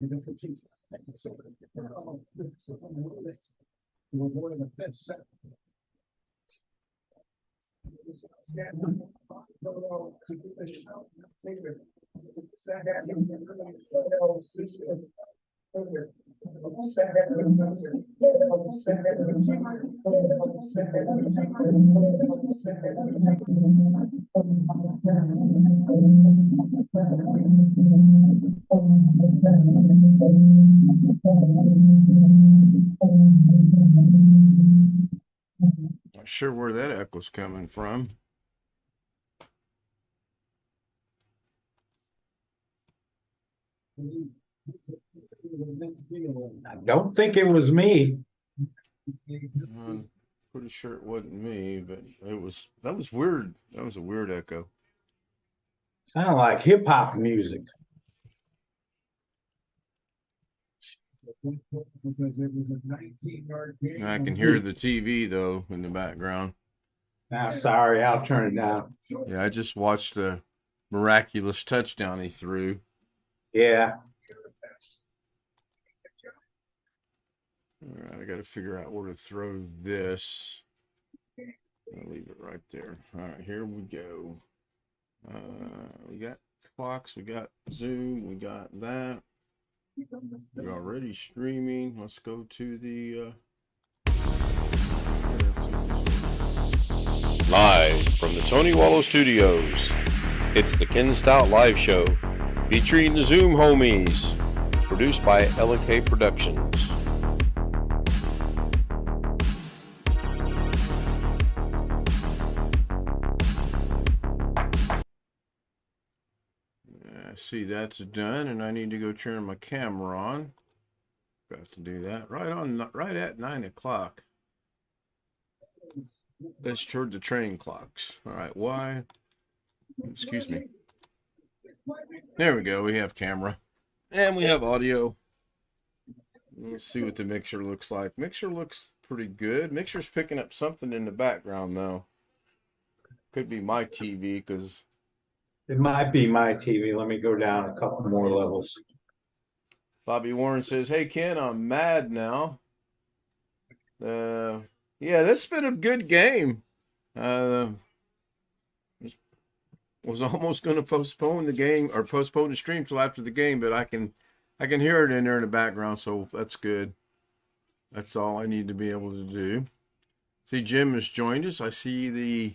Not sure where that echo's coming from. I don't think it was me. I'm pretty sure it wasn't me, but that was weird. That was a weird echo. Sounded like hip hop music. I can hear the TV though in the background. Now, sorry, I'll turn it down. Yeah, I just watched the miraculous touchdown he threw. Yeah. All right, I got to figure out where to throw this. I'll leave it right there. All right, here we go. We got clocks, we got Zoom, we got that. We're already streaming. Let's go to the Live from the Tony Wallow Studios, it's the Ken Stout Live Show, featuring the Zoom homies, produced by LK Productions. I see that's done, and I need to go turn my camera on. Got to do that right at 9 o'clock. Let's turn the train clocks. All right, why? Excuse me. There we go. We have camera, and we have audio. Let's see what the mixer looks like. Mixer looks pretty good. Mixer's picking up something in the background though. Could be my TV because It might be my TV. Let me go down a couple more levels. Bobby Warren says, "Hey Ken, I'm mad now." Yeah, that's been a good game. Was almost going to postpone the game or postpone the stream till after the game, but I can hear it in there in the background, so that's good. That's all I need to be able to do. See, Jim has joined us. I see the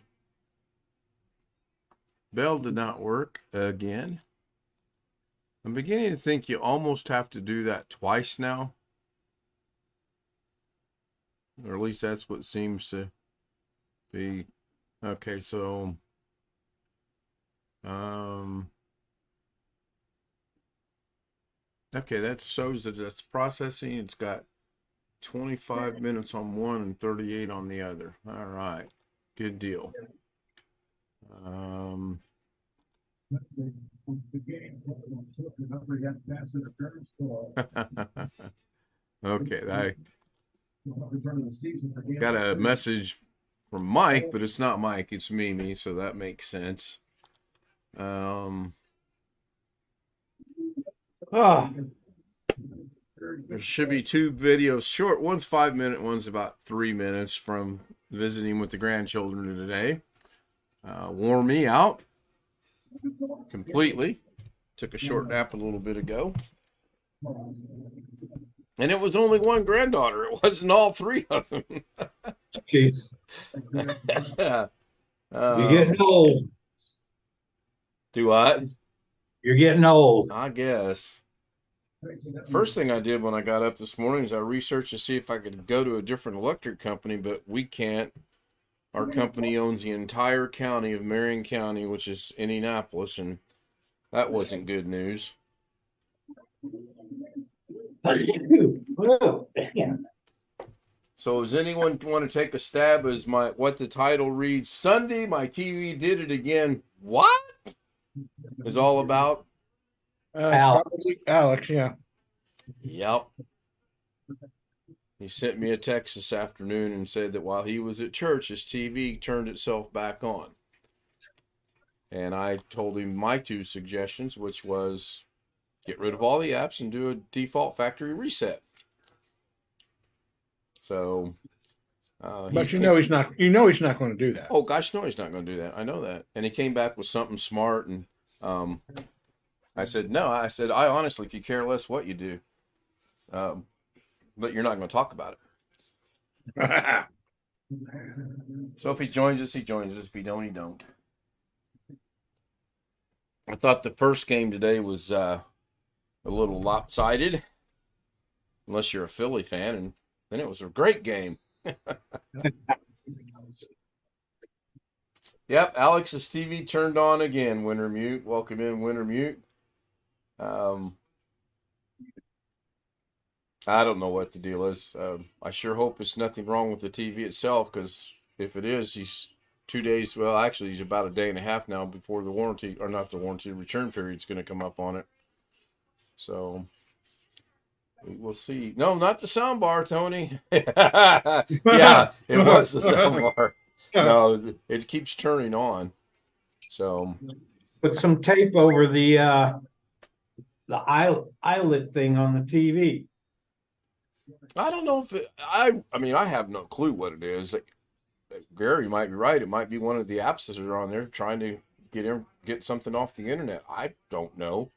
bell did not work again. I'm beginning to think you almost have to do that twice now. Or at least that's what seems to be. Okay, so okay, that shows that that's processing. It's got 25 minutes on one and 38 on the other. All right, good deal. Okay, I got a message from Mike, but it's not Mike, it's Mimi, so that makes sense. There should be two videos short. One's 5 minutes, one's about 3 minutes from visiting with the grandchildren today. Wore me out completely. Took a short nap a little bit ago. And it was only one granddaughter. It wasn't all three of them. Jeez. You're getting old. Do what? You're getting old. I guess. First thing I did when I got up this morning is I researched to see if I could go to a different electric company, but we can't. Our company owns the entire county of Marion County, which is Indianapolis, and that wasn't good news. So does anyone want to take a stab as what the title reads? Sunday, my TV did it again. What is all about? Alex, yeah. Yep. He sent me a text this afternoon and said that while he was at church, his TV turned itself back on. And I told him my two suggestions, which was get rid of all the apps and do a default factory reset. So, But you know he's not. You know he's not going to do that. oh gosh, no, he's not going to do that. I know that. And he came back with something smart, and I said, no. I said, I honestly could care less what you do, but you're not going to talk about it. So if he joins us, he joins us. If he don't, he don't. I thought the first game today was a little lopsided, unless you're a Philly fan, and then it was a great game. Yep, Alex's TV turned on again. Winter Mute, welcome in, Winter Mute. I don't know what the deal is. I sure hope it's nothing wrong with the TV itself, because if it is, he's 2 days. Well, actually, he's about a day and a half now before the warranty, or not the warranty, return period is going to come up on it. So we'll see. No, not the sound bar, Tony. Yeah, it was the sound bar. No, it keeps turning on. So Put some tape over the eyelet thing on the TV. I don't know if I mean, I have no clue what it is. Gary might be right. It might be one of the apps that are on there trying to get something off the internet. I don't know.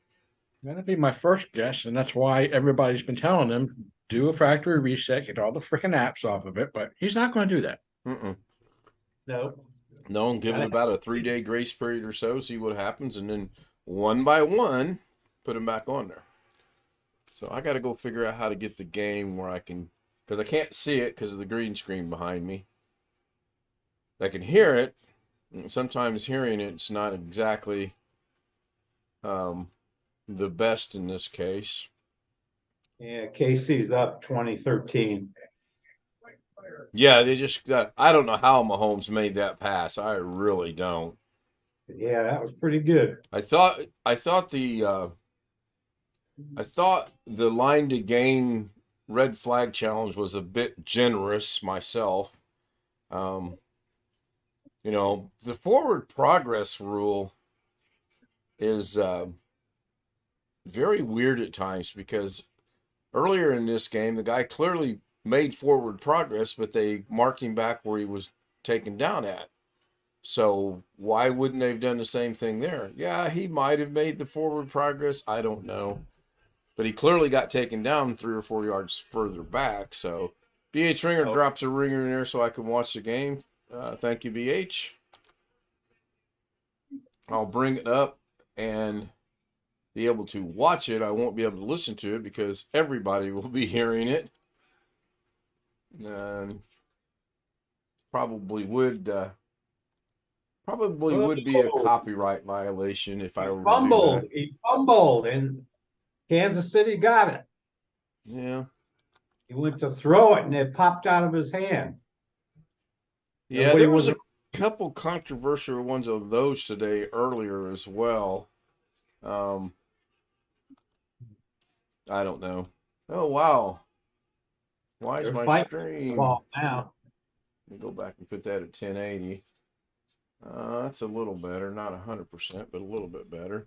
That'd be my first guess, and that's why everybody's been telling him do a factory reset, get all the freaking apps off of it. But he's not going to do that. No. No, and give it about a 3-day grace period or so, see what happens, and then one by one, put them back on there. So I got to go figure out how to get the game where I can, because I can't see it because of the green screen behind me. I can hear it, and sometimes hearing it's not exactly the best in this case. Yeah, Casey's up 2013. Yeah, they just got, I don't know how Mahomes made that pass. I really don't. Yeah, that was pretty good. I thought the line to gain red flag challenge was a bit generous myself. You know, the forward progress rule is very weird at times, because earlier in this game, the guy clearly made forward progress, but they marked him back where he was taken down at. So why wouldn't they have done the same thing there? Yeah, he might have made the forward progress. I don't know. But he clearly got taken down 3 or 4 yards further back. So BH Ringer drops a ringer in there so I can watch the game. Thank you, BH. I'll bring it up and be able to watch it. I won't be able to listen to it because everybody will be hearing it. Probably would be a copyright violation if I were to do that. He fumbled, and Kansas City got it. Yeah. He went to throw it, and it popped out of his hand. Yeah, there was a couple controversial ones of those today earlier as well. I don't know. Oh, wow. Why is my stream? Now. Let me go back and put that at 1080. That's a little better. Not 100%, but a little bit better.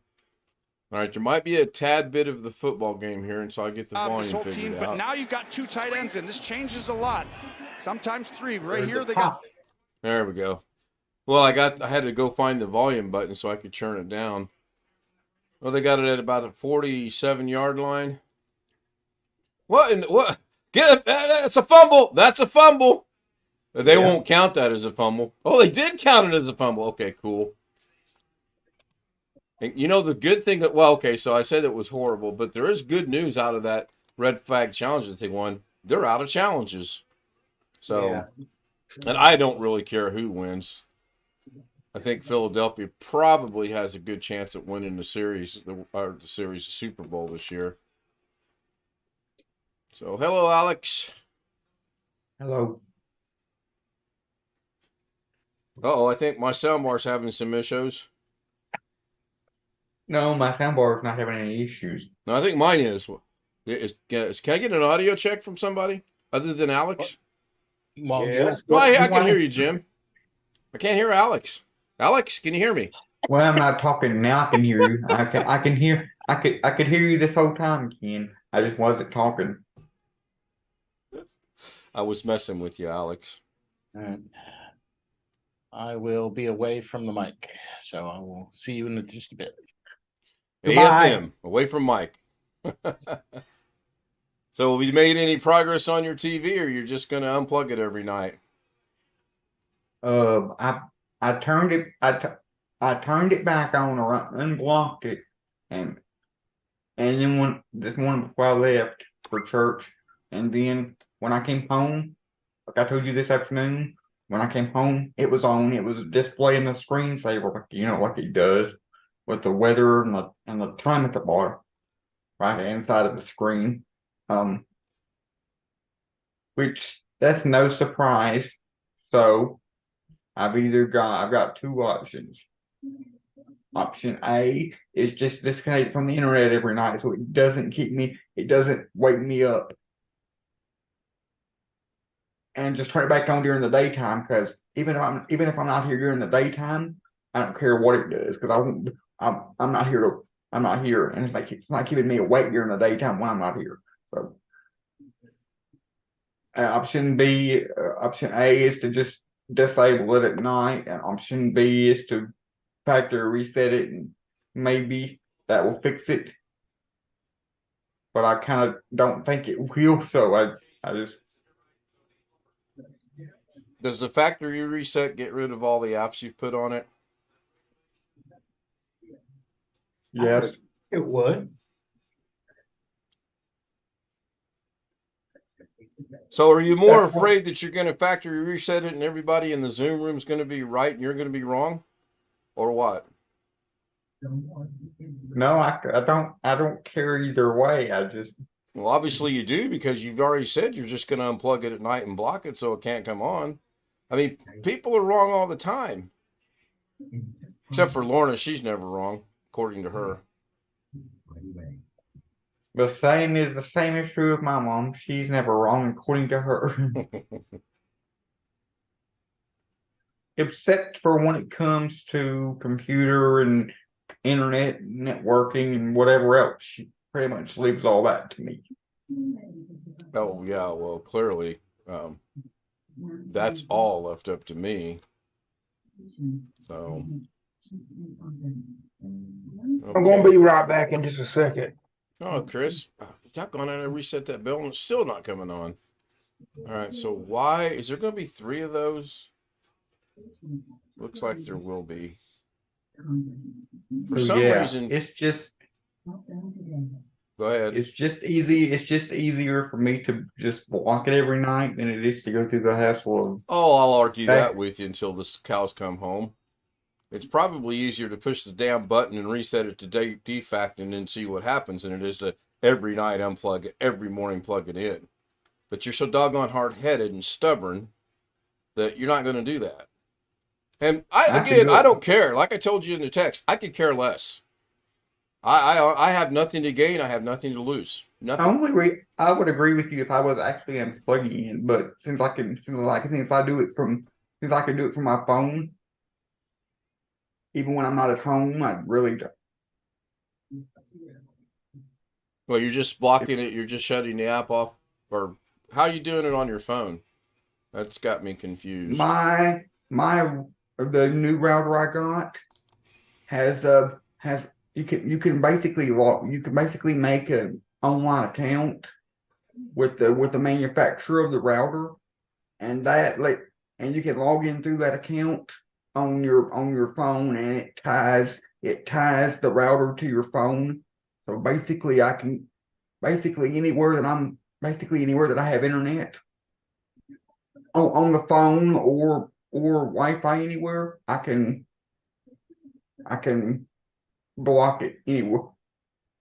All right, there might be a tad bit of the football game here until I get the volume figured out. But now you've got 2 tight ends, and this changes a lot. Sometimes 3. Right here, they got. There we go. Well, I had to go find the volume button so I could turn it down. Well, they got it at about a 47-yard line. What? That's a fumble. That's a fumble. They won't count that as a fumble. Oh, they did count it as a fumble. Okay, cool. And you know the good thing that, well, okay, so I said it was horrible, but there is good news out of that red flag challenge that they won. They're out of challenges. So, and I don't really care who wins. I think Philadelphia probably has a good chance at winning the Super Bowl this year. So, hello, Alex. Hello. Uh-oh, I think my soundbar's having some issues. No, my soundbar is not having any issues. No, I think mine is. Can I get an audio check from somebody other than Alex? Well, Well, I can hear you, Jim. I can't hear Alex. Alex, can you hear me? Well, I'm not talking now. I can hear you. I I could hear you this whole time, Ken. I just wasn't talking. I was messing with you, Alex. All right. I will be away from the mic, so I will see you in just a bit. Goodbye. AFM, away from Mike. So have you made any progress on your TV, or you're just going to unplug it every night? I turned it I turned it back on or unblocked it, and then this morning before I left for church, and then when I came home, like I told you this afternoon, when I came home, it was on. It was displaying the screensaver, like like it does, with the weather and the time at the bar, right inside of the screen. Which that's no surprise. So I've got two options. Option A is just disconnect from the internet every night, so it doesn't wake me up, and just turn it back on during the daytime. Because even if I'm not here during the daytime, I don't care what it does, because I won't. I'm not here I'm not here, and it's not keeping me awake during the daytime when I'm not here. So option A is to just disable it at night, and option B is to factory reset it, and maybe that will fix it. But I kind of don't think it will, so I just Does the factory reset get rid of all the apps you've put on it? yes. It would. So are you more That's what- afraid that you're going to factory reset it and everybody in the Zoom room is going to be right and you're going to be wrong? Or what? No, I don't care either way. I just Well, obviously you do, because you've already said you're just going to unplug it at night and block it so it can't come on. I mean, people are wrong all the time. Except for Lorna, she's never wrong, according to her. the same is true of my mom. She's never wrong according to her. Except for when it comes to computer and internet networking and whatever else. She pretty much leaves all that to me. Oh, yeah, well, clearly, that's all left up to me. So, I'm gonna be right back in just a second. Oh, Chris, I've gone in and reset that bell and it's still not coming on. All right, so why is there going to be 3 of those? Looks like there will be. For So, some yeah, reason, it's just go ahead. it's just easier for me to just block it every night than it is to go through the hassle of Oh, I'll argue Back- that with you until the cows come home. It's probably easier to push the damn button and reset it to defact and then see what happens than it is to every night unplug it, every morning plug it in. But you're so doggone hard-headed and stubborn that you're not going to do that. And I can do I it. don't care. Like I told you in the text, I could care less. I have nothing to gain. I have nothing to lose. Nothing. I would agree with you if I was actually unplugging it, but since I can do it from my phone, even when I'm not at home, I really don't. Well, you're just blocking it. You're just shutting the app off. Or how are you doing it on your phone? That's got me confused. The new router I got has you can basically make an online account with the manufacturer of the router, and you can log in through that account on your phone, and it ties the router to your phone. So basically anywhere that I have internet on the phone or Wi-Fi anywhere, I can block it anywhere.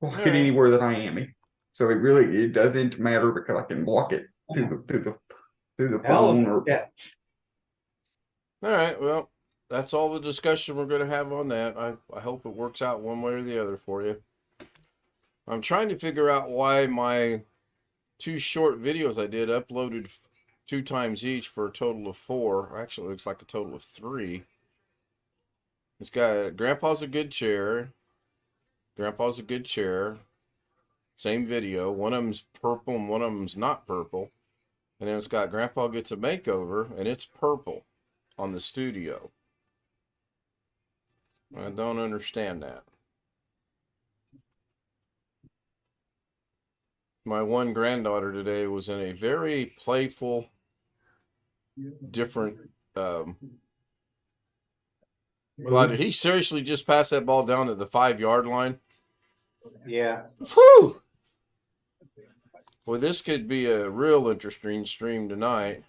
Block it anywhere that I am. So it doesn't matter, because I can block it through the phone or Yeah. All right. Well, that's all the discussion we're going to have on that. I hope it works out one way or the other for you. I'm trying to figure out why my 2 short videos I did uploaded 2 times each for a total of 4. Actually, it looks like a total of 3. Grandpa's a good chair. Grandpa's a good chair. Same video. One of them's purple and one of them's not purple. And then it's got Grandpa Gets a Makeover, and it's purple on the studio. I don't understand that. My one granddaughter today was in a very playful, different. Well, did he seriously just pass that ball down to the 5-yard line? Yeah. Whew! Well, this could be a real interesting stream tonight.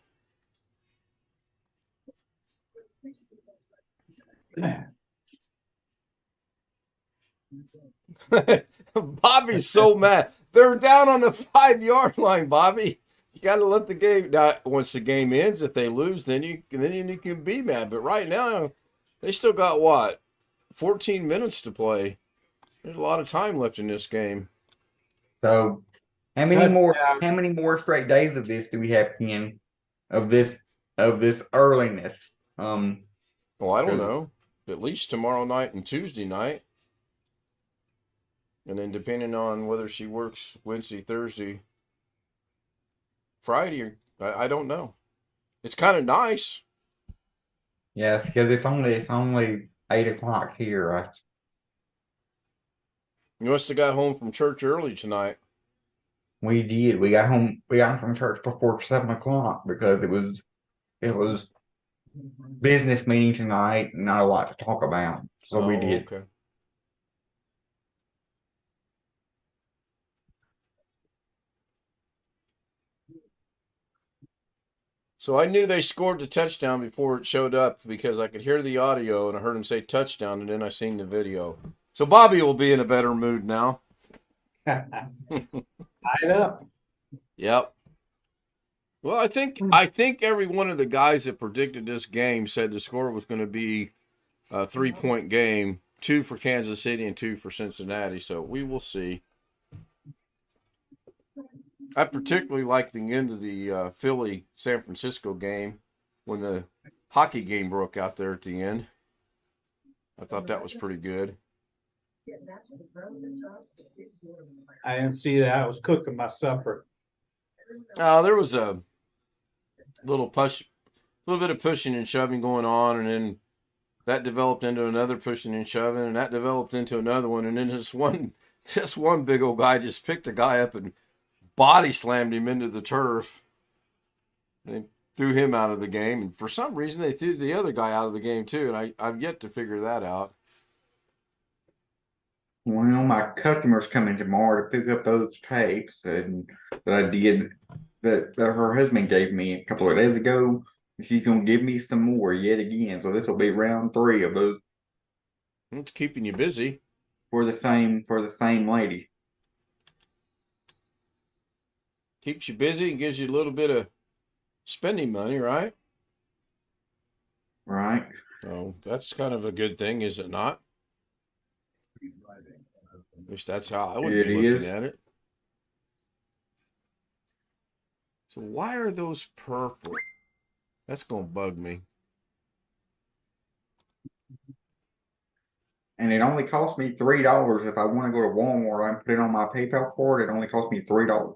Bobby's so mad. They're down on the 5-yard line, Bobby. You got to let the game. Now, once the game ends, if they lose, then you can be mad. But right now, they still got what? 14 minutes to play. There's a lot of time left in this game. So how many more straight days of this do we have, Ken? Of this earliness? Well, I don't know. At least tomorrow night and Tuesday night. And then depending on whether she works Wednesday, Thursday, Friday, I don't know. It's kind of nice. Yes, because it's only 8 o'clock here, right? You must have got home from church early tonight. We did. We got home from church before 7 o'clock because it was business meeting tonight and not a lot to talk about. So we did. Okay. So I knew they scored the touchdown before it showed up because I could hear the audio and I heard him say touchdown and then I seen the video. So Bobby will be in a better mood now. Tied up. Yep. Well, I think every one of the guys that predicted this game said the score was going to be a 3-point game, 2 for Kansas City and 2 for Cincinnati. So we will see. I particularly like the end of the Philly-San Francisco game when the hockey game broke out there at the end. I thought that was pretty good. I didn't see that. I was cooking my supper. There was a little bit of pushing and shoving going on, and then that developed into another pushing and shoving, and that developed into another one, and then this one big old guy just picked a guy up and body slammed him into the turf and threw him out of the game. And for some reason, they threw the other guy out of the game too, and I've yet to figure that out. Well, my customer's coming tomorrow to pick up those tapes that I did that her husband gave me a couple of days ago. She's gonna give me some more yet again. So this will be round 3 of those. It's keeping you busy for the same lady. Keeps you busy and gives you a little bit of spending money, right? Right. So that's kind of a good thing, is it not? At least that's how I would be looking at it. So why are those purple? That's going to bug me. And it only cost me $3 if I want to go to Walmart and put it on my PayPal card. It only cost me $3.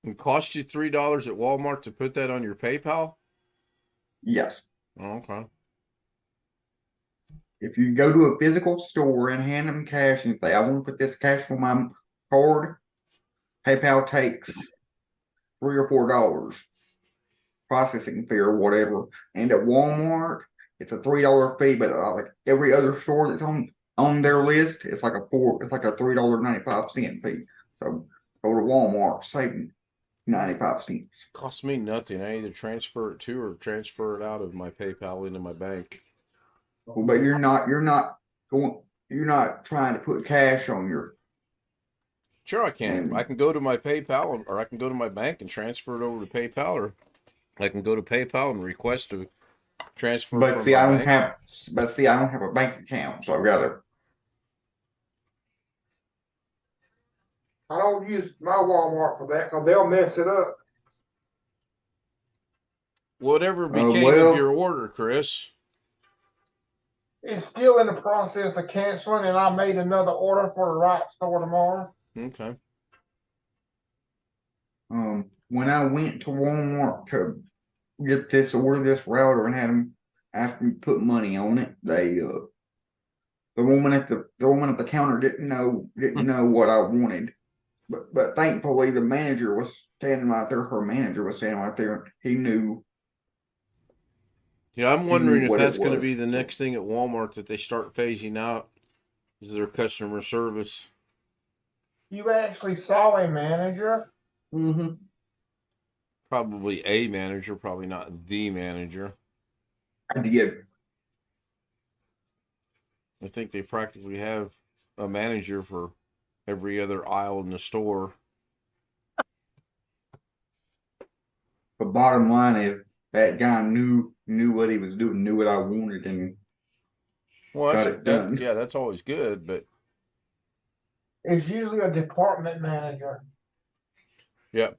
It cost you $3 at Walmart to put that on your PayPal? Yes. Oh, okay. If you go to a physical store and hand them cash and say, I want to put this cash on my card, PayPal takes $3 or $4 processing fee or whatever. And at Walmart, it's a $3 fee, but like every other store that's on their list, it's like a $3.95 fee. So go to Walmart, saving 95 cents. Costs me nothing. I either transfer it to or transfer it out of my PayPal into my bank. Well, but you're not trying to put cash on your. Sure, I can. I can go to my PayPal, or I can go to my bank and transfer it over to PayPal, or I can go to PayPal and request to transfer. But see, I don't have a bank account, so I've got to. I don't use my Walmart for that because they'll mess it up. Whatever became of your order, Chris? is still in the process of canceling, and I made another order for the right store tomorrow. Okay. When I went to Walmart to get this order, this router, and had them ask me to put money on it, the woman at the counter didn't know what I wanted. But thankfully the manager was standing right there. Her manager was standing right there. He knew. Yeah, I'm wondering if what that's it going to was. be the next thing at Walmart that they start phasing out is their customer service. You actually saw a manager? Mm-hmm. Probably a manager, probably not the manager. I did. I think they practically have a manager for every other aisle in the store. The bottom line is that guy knew what he was doing, knew what I wanted, and Well, got it done. yeah, that's always good, but It's usually a department manager. yeah.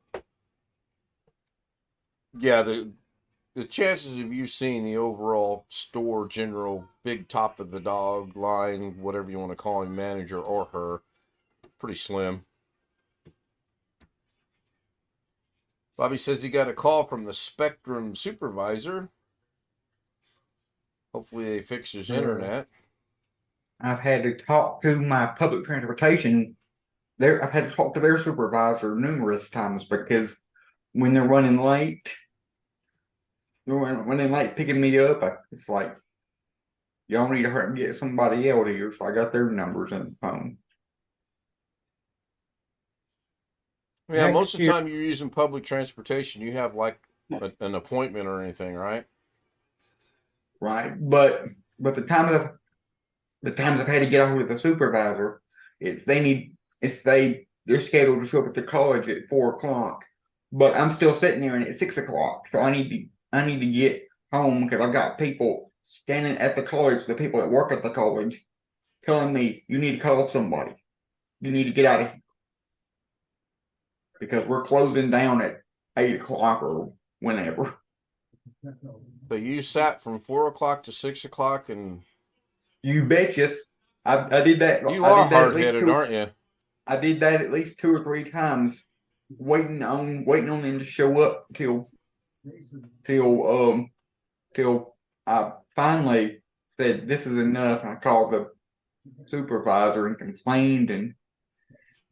Yeah, the chances of you seeing the overall store general big top of the dog line, whatever you want to call him, manager or her, pretty slim. Bobby says he got a call from the Spectrum supervisor. Hopefully they fixed his internet. I've had to talk to my public transportation. I've had to talk to their supervisor numerous times because when they're running late, picking me up, it's like, y'all need to hurry and get somebody out here. So I got their numbers in the phone. Yeah, Next most of the year- time you're using public transportation, you have like an appointment or anything, right? Right, but the times I've had to get out with the supervisor, they're scheduled to show up at the college at 4 o'clock, but I'm still sitting there and it's 6 o'clock, so I need to get home because I've got people standing at the college, the people that work at the college, telling me you need to call somebody, you need to get out of here because we're closing down at 8 o'clock or whenever. So you sat from 4 o'clock to 6 o'clock, and You betcha. I did that. you I are did that at hard least headed, aren't you? I did that at least 2 or 3 times, waiting on them to show up till I finally said this is enough. And I called the supervisor and complained, and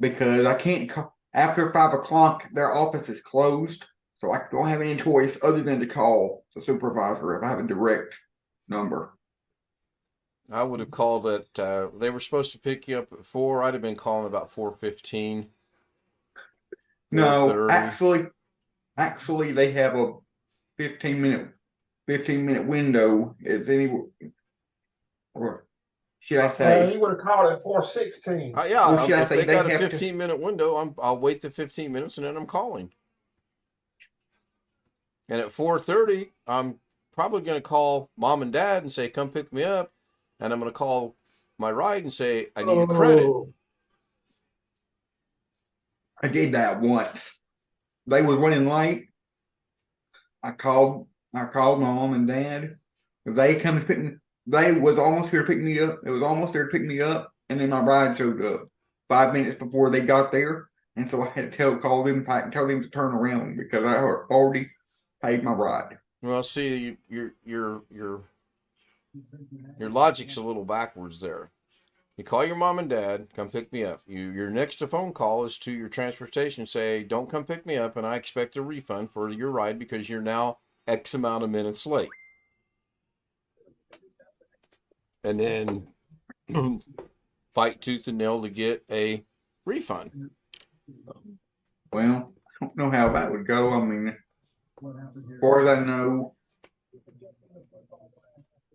because I can't after 5 o'clock, their office is closed, so I don't have any choice other than to call the supervisor if I have a direct number. I would have called it. They were supposed to pick you up at 4. I'd have been calling about 4:15. No, 4:30. actually, they have a 15-minute window. It's or should I say? He would have called at 4:16. Yeah, Well, should I if say they they got a have to- 15-minute window, I'll wait the 15 minutes and then I'm calling. And at 4:30, I'm probably going to call mom and dad and say, "Come pick me up," and I'm going to call my ride and say, "I need a credit." I did that once. They was running late. I called my mom and dad. They come to pick me. They was almost here to pick me up. It was almost there to pick me up, and then my ride showed up 5 minutes before they got there, and so I had to call them back and tell them to turn around because I had already paid my ride. Well, see, your logic's a little backwards there. You call your mom and dad, come pick me up. Your next phone call is to your transportation, say, "Don't come pick me up, and I expect a refund for your ride because you're now X amount of minutes late." And then fight tooth and nail to get a refund. Well, I don't know how that would go. I mean, as far as I know,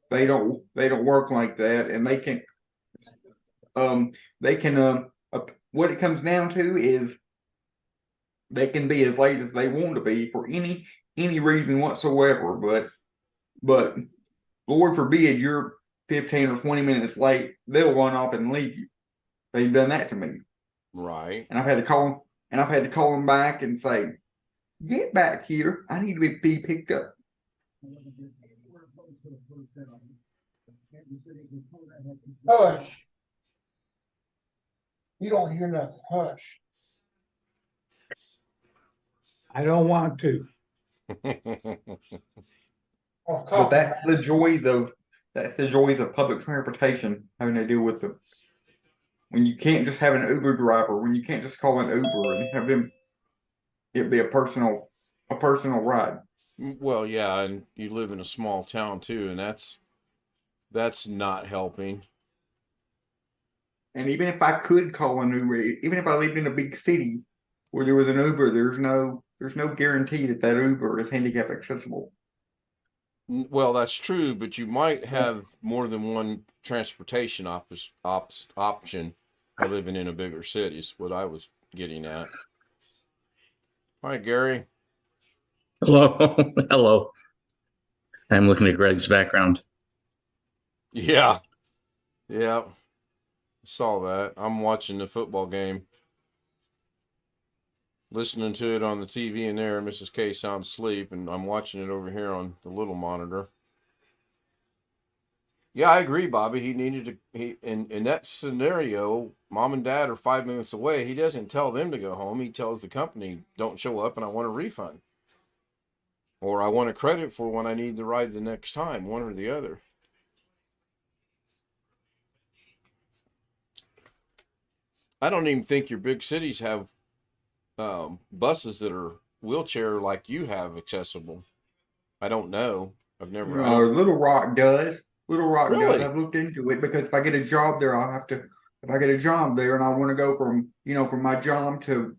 they don't work like that, and they can what it comes down to is they can be as late as they want to be for any reason whatsoever, but Lord forbid you're 15 or 20 minutes late, they'll run off and leave you. They've done that to me. Right. And I've had to call them back and say, "Get back here. I need to be picked up." Hush. You don't hear nothing. Hush. I don't want to. Oh, But talk that's the joys of public transportation, having to deal with the when you can't just have an Uber driver, when you can't just call an Uber and have them it be a personal ride. Well, yeah, and you live in a small town too, and that's not helping. And even if I could call an Uber, even if I lived in a big city where there was an Uber, there's no guarantee that that Uber is handicap accessible. Well, that's true, but you might have more than one transportation option by living in a bigger city, is what I was getting at. Hi, Gary. Hello. Hello. I'm looking at Greg's background. Yeah. Yeah. Saw that. I'm watching the football game. Listening to it on the TV in there, Mrs. K sound asleep, and I'm watching it over here on the little monitor. Yeah, I agree, Bobby. He needed to. In that scenario, mom and dad are 5 minutes away. He doesn't tell them to go home. He tells the company, "Don't show up, and I want a refund, or I want a credit for when I need the ride the next time." One or the other. I don't even think your big cities have buses that are wheelchair like you have accessible. I don't know. I've never. I don't. Little Rock does. Little Rock does. Really? I've looked into it because if I get a job there, I'll have to. If I get a job there and I want to go from my job to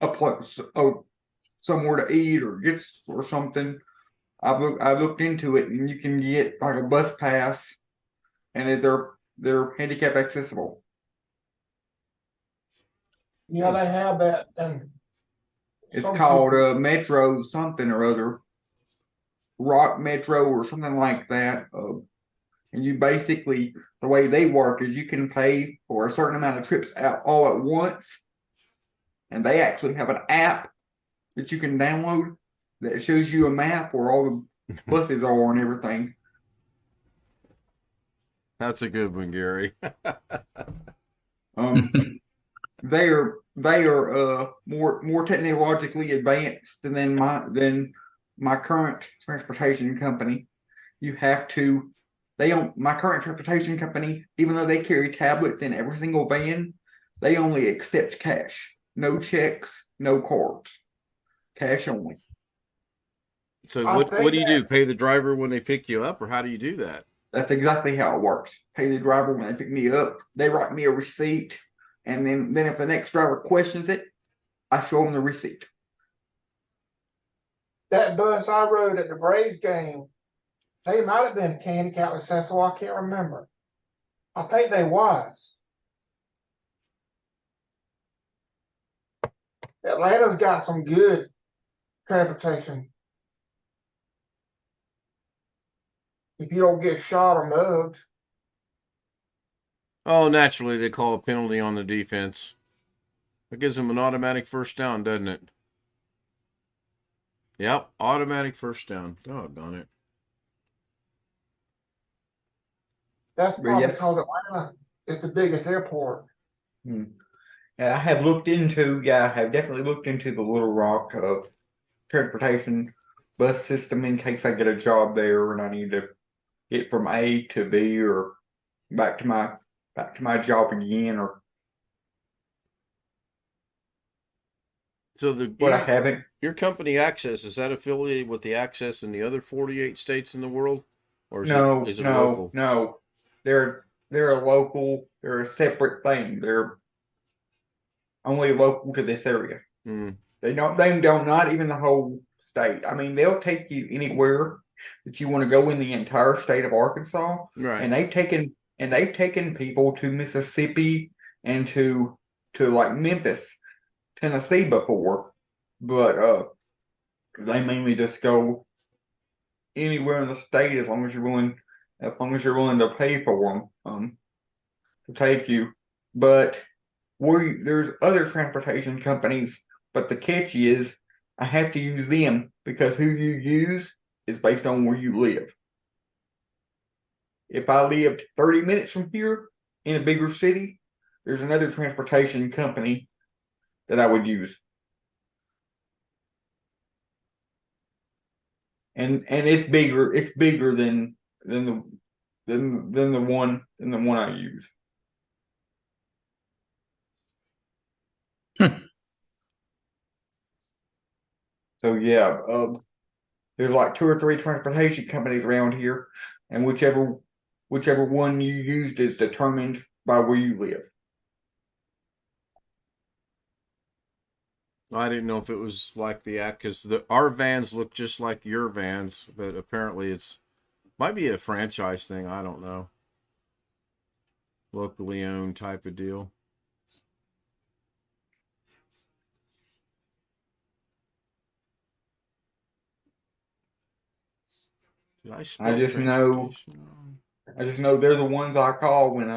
a place, somewhere to eat or get or something, I've looked into it, and you can get like a bus pass, and they're handicap accessible. Yeah, they have that, and It's some called people- Metro something or other, Rock Metro or something like that. And you basically, the way they work is you can pay for a certain amount of trips out all at once, and they actually have an app that you can download that shows you a map where all the buses are and everything. That's a good one, Gary. They are more technologically advanced than my current transportation company. You have to. My current transportation company, even though they carry tablets in every single van, they only accept cash. No checks, no cards. Cash only. So I what think do you do? Pay the driver when they pick you up, or how do you do that? That's exactly how it works. Pay the driver when they pick me up. They write me a receipt, and then if the next driver questions it, I show them the receipt. that bus I rode at the Braves game, they might have been handicap accessible. I can't remember. I think they was. Atlanta's got some good transportation. If you don't get shot or mugged. Oh, naturally they call a penalty on the defense. That gives them an automatic first down, doesn't it? Yep, automatic first down. Doggone it. That's But probably yes. because Atlanta is the biggest airport. Yeah, I have definitely looked into the Little Rock transportation bus system in case I get a job there and I need to get from A to B or back to my job again, or So but I haven't. your company Access, is that affiliated with the Access in the other 48 states in the world? Or is it local? No. They're a local, they're a separate thing. They're only local to this area. Mm. They don't not even the whole state. I mean, they'll take you anywhere that you want to go in the entire state of Arkansas. Right. And they've taken people to Mississippi and to like Memphis, Tennessee before. But they mainly just go anywhere in the state as long as you're willing to pay for them to take you. But there's other transportation companies, but the catch is I have to use them because who you use is based on where you live. if I lived 30 minutes from here in a bigger city, there's another transportation company that I would use. And it's bigger than the one I use. So yeah, there's like 2 or 3 transportation companies around here, and whichever one you used is determined by where you live. I didn't know if it was like the act because our vans look just like your vans, but apparently might be a franchise thing. I don't know. Locally owned type of deal. Did I spell I just know they're the ones I call when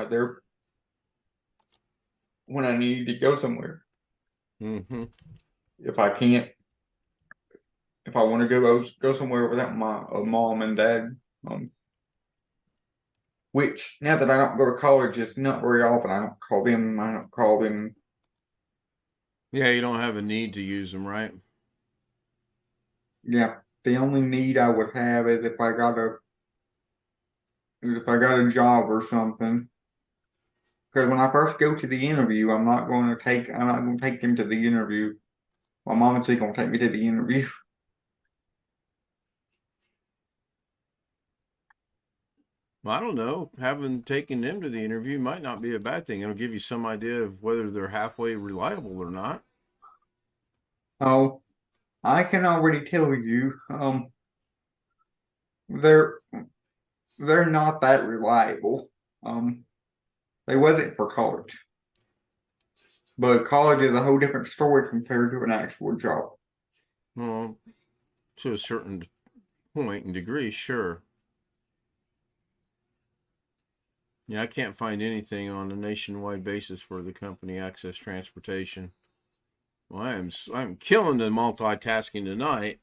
I need to go somewhere. Mm-hmm. If I want to go somewhere without my mom and dad, which now that I don't go to college, it's not very often. I don't call them. Yeah, you don't have a need to use them, right? Yeah, the only need I would have is if I got a job or something. Because when I first go to the interview, I'm not going to take them to the interview. My mom is going to take me to the interview. I don't know. Having taken them to the interview might not be a bad thing. It'll give you some idea of whether they're halfway reliable or not. Oh, I can already tell you, they're not that reliable. They wasn't for college, but college is a whole different story compared to an actual job. Well, to a certain point and degree, sure. Yeah, I can't find anything on a nationwide basis for the company Access Transportation. Well, I'm killing the multitasking tonight.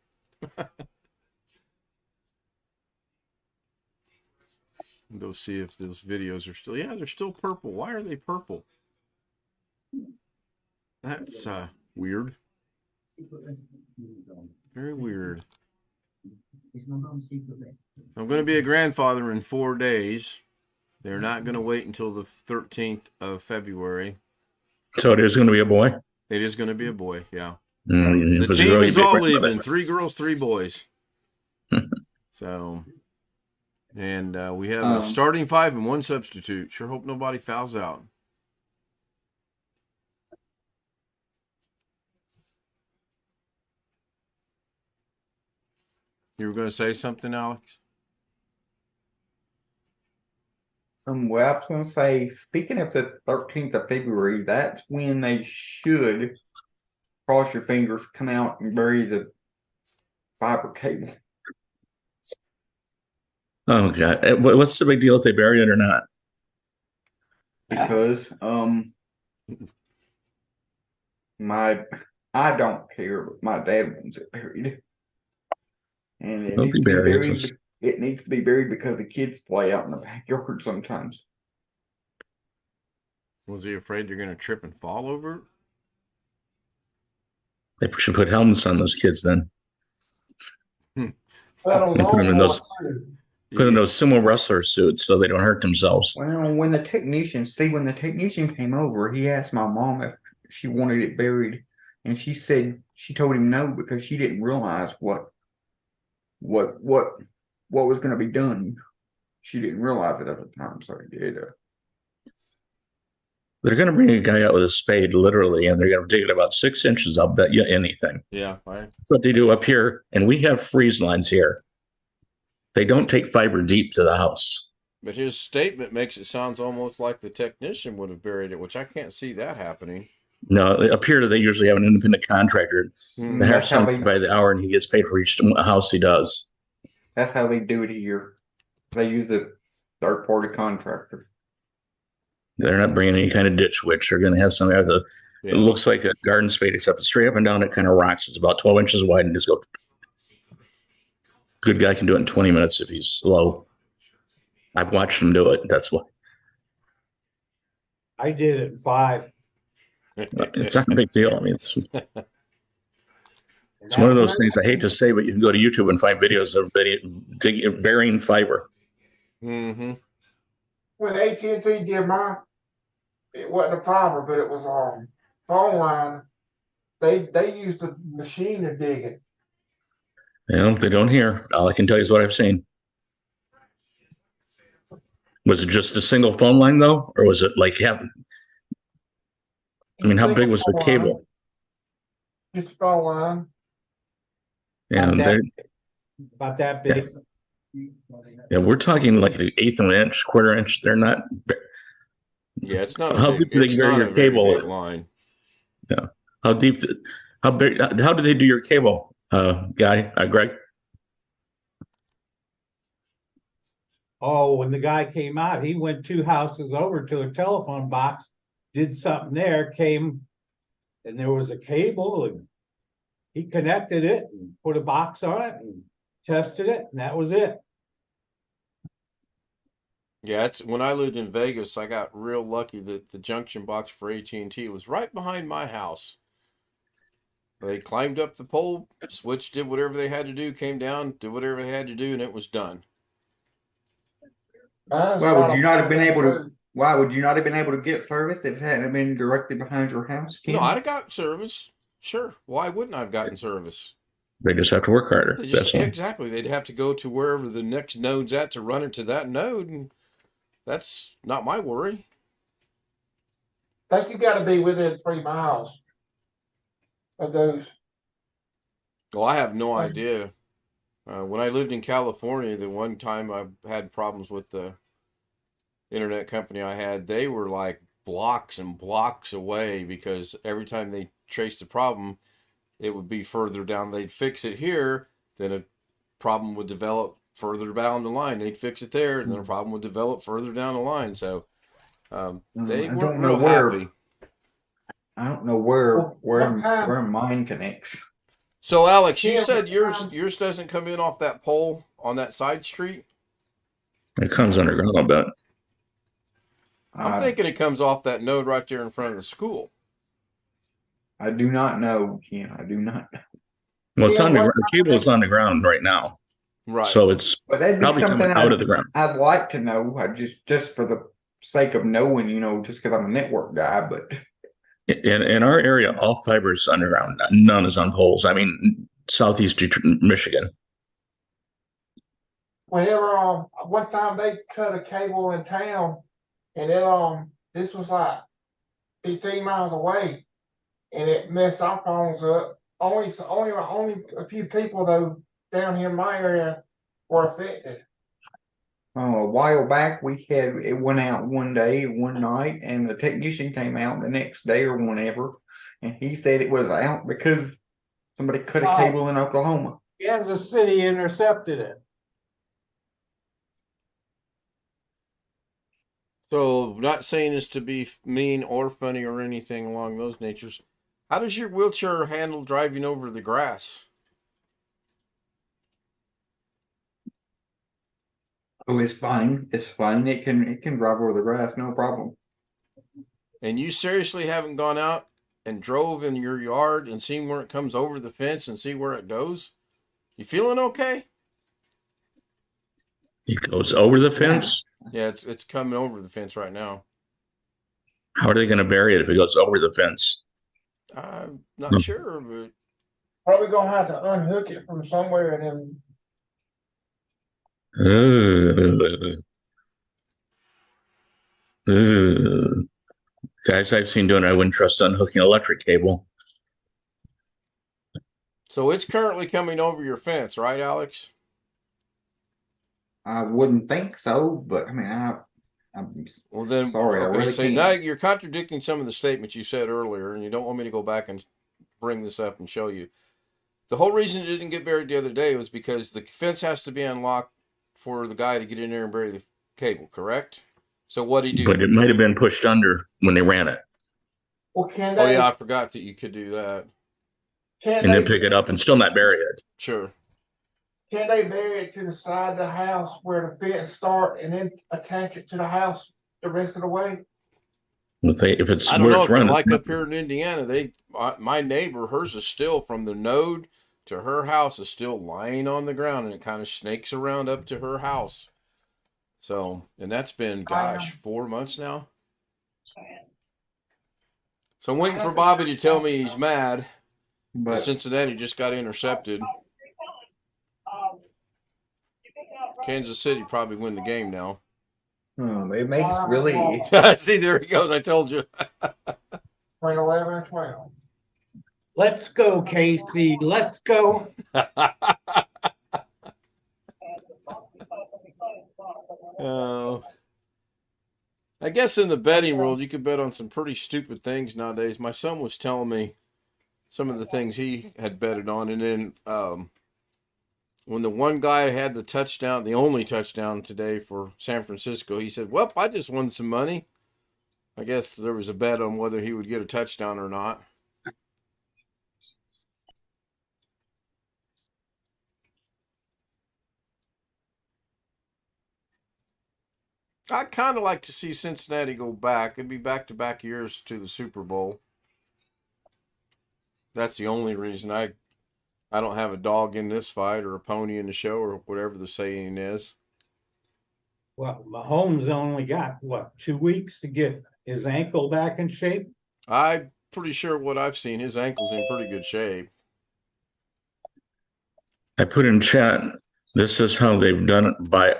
Go see if those videos are still. Yeah, they're still purple. Why are they purple? That's weird. Very weird. I'm going to be a grandfather in 4 days. They're not going to wait until the 13th of February. So it is going to be a boy? It is going to be a boy, yeah. The team is all leaving. 3 girls, 3 boys. So, and we have a starting 5 and 1 substitute. Sure hope nobody fouls out. You were going to say something, Alex? Well, I was going to say, speaking of the 13th of February, that's when they should, cross your fingers, come out and bury the fiber cable. Oh, God. What's the big deal if they bury it or not? Because, I don't care, but my dad wants it buried. And it needs to be buried. It needs to be buried because the kids play out in the backyard sometimes. Was he afraid you're going to trip and fall over it? They should put helmets on those kids then. That And put them in those sumo wrestler suits so they don't hurt themselves. Well, when the technician came over, he asked my mom if she wanted it buried, and she told him no because she didn't realize what was going to be done. She didn't realize it at the time, so he did. They're going to bring a guy out with a spade, literally, and they're going to dig it about 6 inches. I'll bet you anything. Yeah, right. That's what they do up here, and we have freeze lines here. They don't take fiber deep to the house. But his statement makes it sound almost like the technician would have buried it, which I can't see that happening. No, up here they usually have an independent contractor. They hire somebody by the hour, and he gets paid for each house he does. That's how they do it here. They use a third-party contractor. They're not bringing any kind of ditch witch. They're going to have somebody with it looks like a garden spade, except straight up and down it kind of rocks. It's about 12 inches wide and just go. Good guy can do it in 20 minutes if he's slow. I've watched them do it. That's why. I did it in 5. It's not a big deal. I mean, it's And one of that's those things I hate to say, but you can go to YouTube and find videos of burying fiber. Mm-hmm. When AT&T did mine, it wasn't a fiber, but it was phone line. They used a machine to dig it. You know, if they don't hear, all I can tell you is what I've seen. Was it just a single phone line though, or was it like have? I mean, how big was the cable? Just a phone line. Yeah, about that big. yeah, we're talking like an eighth of an inch, quarter inch. They're not. Yeah, it's not a How big, deep do they it's bury not your a very cable? big line. Yeah. How deep? How big? How did they do your cable, Greg? Oh, when the guy came out, he went 2 houses over to a telephone box, did something there, came, and there was a cable, and he connected it and put a box on it and tested it, and that was it. Yeah, it's when I lived in Vegas, I got real lucky that the junction box for AT&T was right behind my house. They climbed up the pole, switched, did whatever they had to do, came down, did whatever they had to do, and it was done. Why would you not have been able to? Why would you not have been able to get service if it hadn't been directly behind your house? Ken? No, I'd have got service. Sure. Why wouldn't I have gotten service? They just have to work harder. They just, exactly. They'd have to go to wherever the next node's at to run it to that node, and that's not my worry. I think you got to be within 3 miles of those. Well, I have no idea. When I lived in California, the one time I had problems with the internet company I had, they were like blocks and blocks away because every time they traced the problem, it would be further down. They'd fix it here, then a problem would develop further down the line. They'd fix it there, and then a problem would develop further down the line. So they weren't real happy. I don't know where mine connects. So Alex, you said yours doesn't come in off that pole on that side street? It comes underground, I bet. I'm thinking it comes off that node right there in front of the school. I do not know, Ken. I do not know. Well, it's on the cable is on the ground right now. Right. So it's But that'd be probably something coming out of the ground. I'd like to know. I just for the sake of knowing, just because I'm a network guy, but In our area, all fiber is underground. None is on poles. I mean, southeast Michigan. Whenever one time they cut a cable in town, and it this was like 15 miles away, and it messed our phones up. Only a few people though down here in my area were affected. a while back it went out one day, one night, and the technician came out the next day or whenever, and he said it was out because somebody cut a cable in Oklahoma. Kansas City intercepted it. So, not saying this to be mean or funny or anything along those natures. How does your wheelchair handle driving over the grass? Oh, it's fine. It's fine. It can drive over the grass, no problem. And you seriously haven't gone out and drove in your yard and seen where it comes over the fence and see where it goes? You feeling okay? It goes over the fence. Yeah, it's coming over the fence right now. How are they going to bury it if it goes over the fence? I'm not sure, but Probably gonna have to unhook it from somewhere and then. Guys I've seen doing it, I wouldn't trust unhooking electric cable. So it's currently coming over your fence, right, Alex? I wouldn't think so, but I mean, I'm Well, then, sorry. okay, I really so can't. now you're contradicting some of the statements you said earlier, and you don't want me to go back and bring this up and show you. The whole reason it didn't get buried the other day was because the fence has to be unlocked for the guy to get in there and bury the cable, correct? So what did he do? But it might have been pushed under when they ran it. well, can Oh they? yeah, I forgot that you could do that. Can And then they? pick it up and still not bury it. Sure. can they bury it to the side of the house where the fence start and then attach it to the house the rest of the way? If it's I don't where know it's if they're running, like up here in Indiana. My neighbor, hers is still from the node to her house is still lying on the ground, and it kind of snakes around up to her house. So, and that's been, gosh, 4 months now. So I'm waiting for Bobby to tell me he's mad. But Cincinnati just got intercepted. Kansas City probably win the game now. It makes really. See, there he goes. I told you. Between 11 and 12. Let's go, KC. Let's go. I guess in the betting world, you could bet on some pretty stupid things nowadays. My son was telling me some of the things he had betted on, and then when the one guy had the touchdown, the only touchdown today for San Francisco, he said, "Well, I just won some money." I guess there was a bet on whether he would get a touchdown or not. I'd kind of like to see Cincinnati go back. It'd be back-to-back years to the Super Bowl. That's the only reason I don't have a dog in this fight or a pony in the show or whatever the saying is. Well, Mahomes only got, 2 weeks to get his ankle back in shape? I'm pretty sure what I've seen, his ankle's in pretty good shape. I put in chat, this is how they've done it by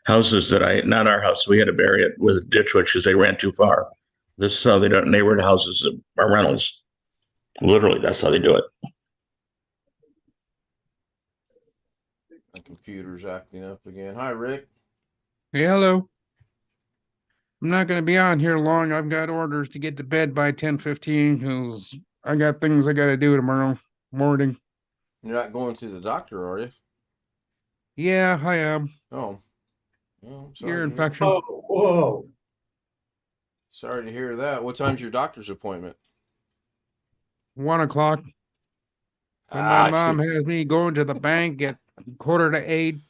houses that not our house, we had to bury it with a ditch witch because they ran too far. This is how they do it in neighborhood houses that are rentals. Literally, that's how they do it. The computer's acting up again. Hi, Rick. Hey, hello. I'm not going to be on here long. I've got orders to get to bed by 10:15 because I got things I got to do tomorrow morning. You're not going to the doctor, are you? Yeah, I am. Oh. Well, I'm sorry Ear to hear- infection. Whoa. Sorry to hear that. What time's your doctor's appointment? 1 o'clock. And my mom has me going to the bank at 7:45.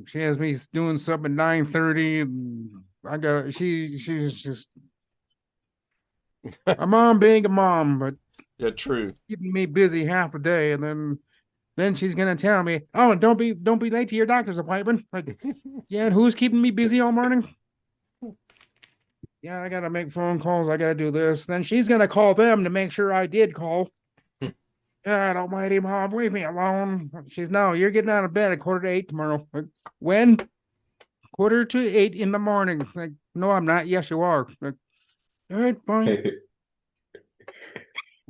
She has me doing something at 9:30, and I got she's just a mom being a mom, but Yeah, true. keeping me busy half the day, and then she's gonna tell me, "Oh, don't be late to your doctor's appointment." Like, yeah, and who's keeping me busy all morning? Yeah, I gotta make phone calls. I gotta do this. Then she's gonna call them to make sure I did call. God almighty, mom, leave me alone. She's no, you're getting out of bed at 7:45 tomorrow. Like, when? 7:45 in the morning. Like, no, I'm not. Yes, you are. Like, all right, fine.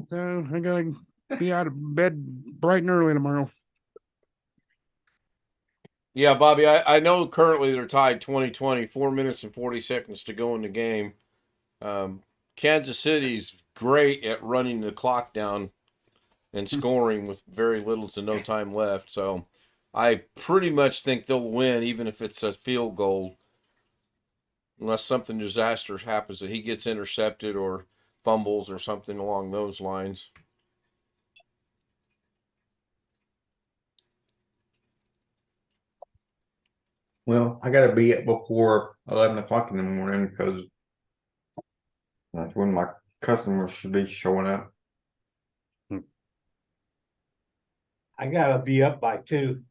So I gotta be out of bed bright and early tomorrow. Yeah, Bobby, I know currently they're tied 20-20, 4 minutes and 40 seconds to go in the game. Kansas City's great at running the clock down and scoring with very little to no time left. So I pretty much think they'll win, even if it's a field goal, unless something disastrous happens that he gets intercepted or fumbles or something along those lines. Well, I gotta be up before 11 o'clock in the morning because that's when my customers should be showing up. I gotta be up by 2.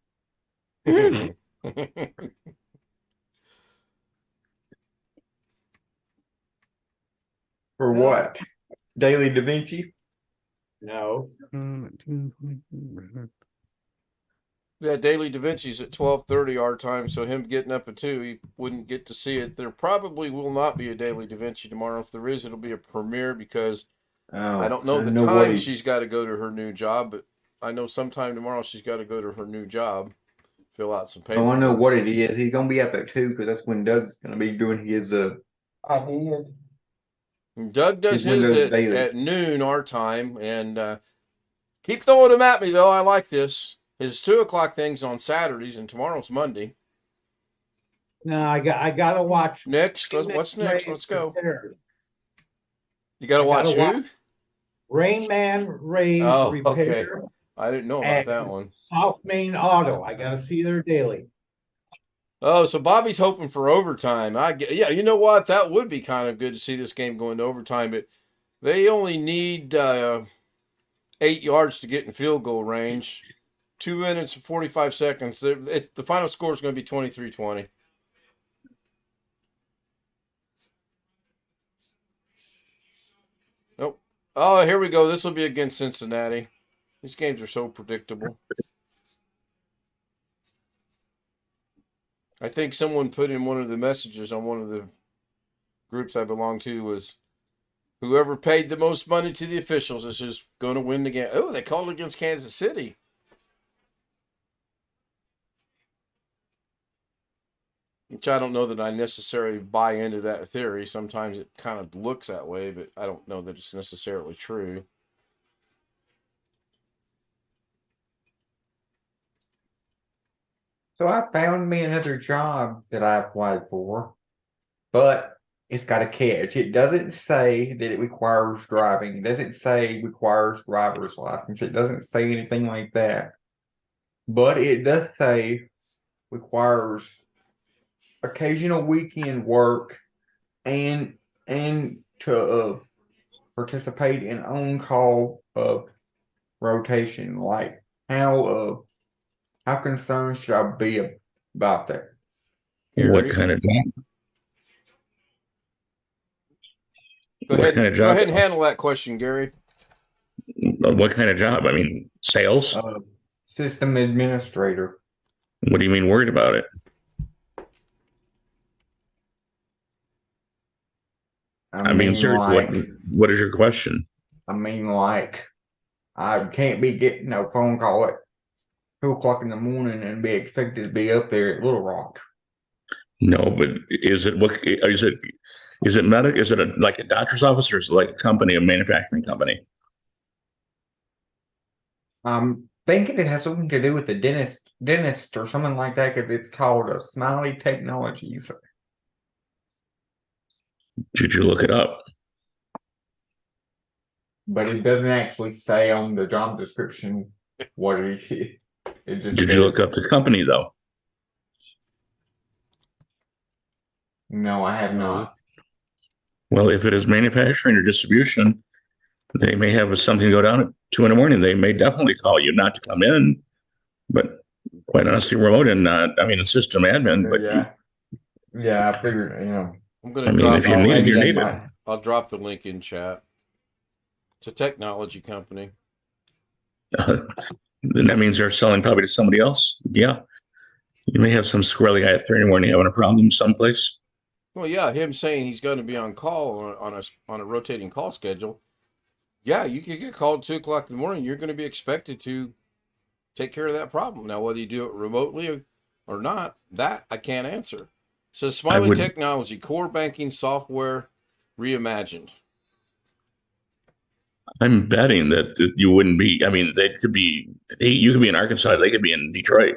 For what? Daily Da Vinci? No. Yeah, Daily Da Vinci's at 12:30 our time, so him getting up at 2, he wouldn't get to see it. There probably will not be a Daily Da Vinci tomorrow. If there is, it'll be a premiere because I don't know the time she's got to go to her new job, but I know sometime tomorrow she's got to go to her new job, fill out some paper. Oh, I know what it is. He's gonna be up at 2 because that's when Doug's gonna be doing his I did. Doug does His Windows his daily. at noon our time, and keep throwing them at me though. I like this. His 2 o'clock thing's on Saturdays, and tomorrow's Monday. No, I gotta watch. Next, what's next? Let's go. Repair. You got to watch gotta who? Rain Man Ray Oh, Repair. I didn't know about that one. South Main Auto. I gotta see their daily. Oh, so Bobby's hoping for overtime. Yeah, you know what? That would be kind of good to see this game go into overtime, but they only need 8 yards to get in field goal range. 2 minutes and 45 seconds. The final score is going to be 23-20. Nope. Oh, here we go. This will be against Cincinnati. These games are so predictable. I think someone put in one of the messages on one of the groups I belong to was whoever paid the most money to the officials is just going to win the game. Oh, they called against Kansas City. Which I don't know that I necessarily buy into that theory. Sometimes it kind of looks that way, but I don't know that it's necessarily true. So I found me another job that I applied for, but it's got a catch. It doesn't say that it requires driving. It doesn't say requires driver's license. It doesn't say anything like that. But it does say requires occasional weekend work and to participate in on-call rotation. Like how concerned should I be about that? What Gary? kind of job? Go What ahead, kind of go job? ahead and handle that question, Gary. What kind of job? I mean, sales? System administrator. What do you mean worried about it? I mean, seriously, what is your question? I mean, like, I can't be getting a phone call at 2 o'clock in the morning and be expected to be up there at Little Rock. No, but is it medic? Is it like a doctor's office, or is it like a company, a manufacturing company? I'm thinking it has something to do with the dentist or something like that, because it's called a Smiley Technologies. Did you look it up? But it doesn't actually say on the job description what it is. It just Did you look up the company though? No, I have not. Well, if it is manufacturing or distribution, they may have something go down at 2 a.m. They may definitely call you not to come in, but quite honestly, remote and not. I mean, a system admin. But yeah, I figured. I'm going to drop. if you need it, you need it. I'll drop the link in chat. It's a technology company. Then that means they're selling probably to somebody else. Yeah, you may have some squirrely guy at 3 a.m. having a problem someplace. Well, yeah, him saying he's going to be on call on a rotating call schedule. Yeah, you could get called at 2 o'clock in the morning. You're going to be expected to take care of that problem. Now, whether you do it remotely or not, that I can't answer. So, Smiley Technology, core banking software reimagined. I'm betting that you wouldn't be. I mean, they could be. You could be in Arkansas. They could be in Detroit.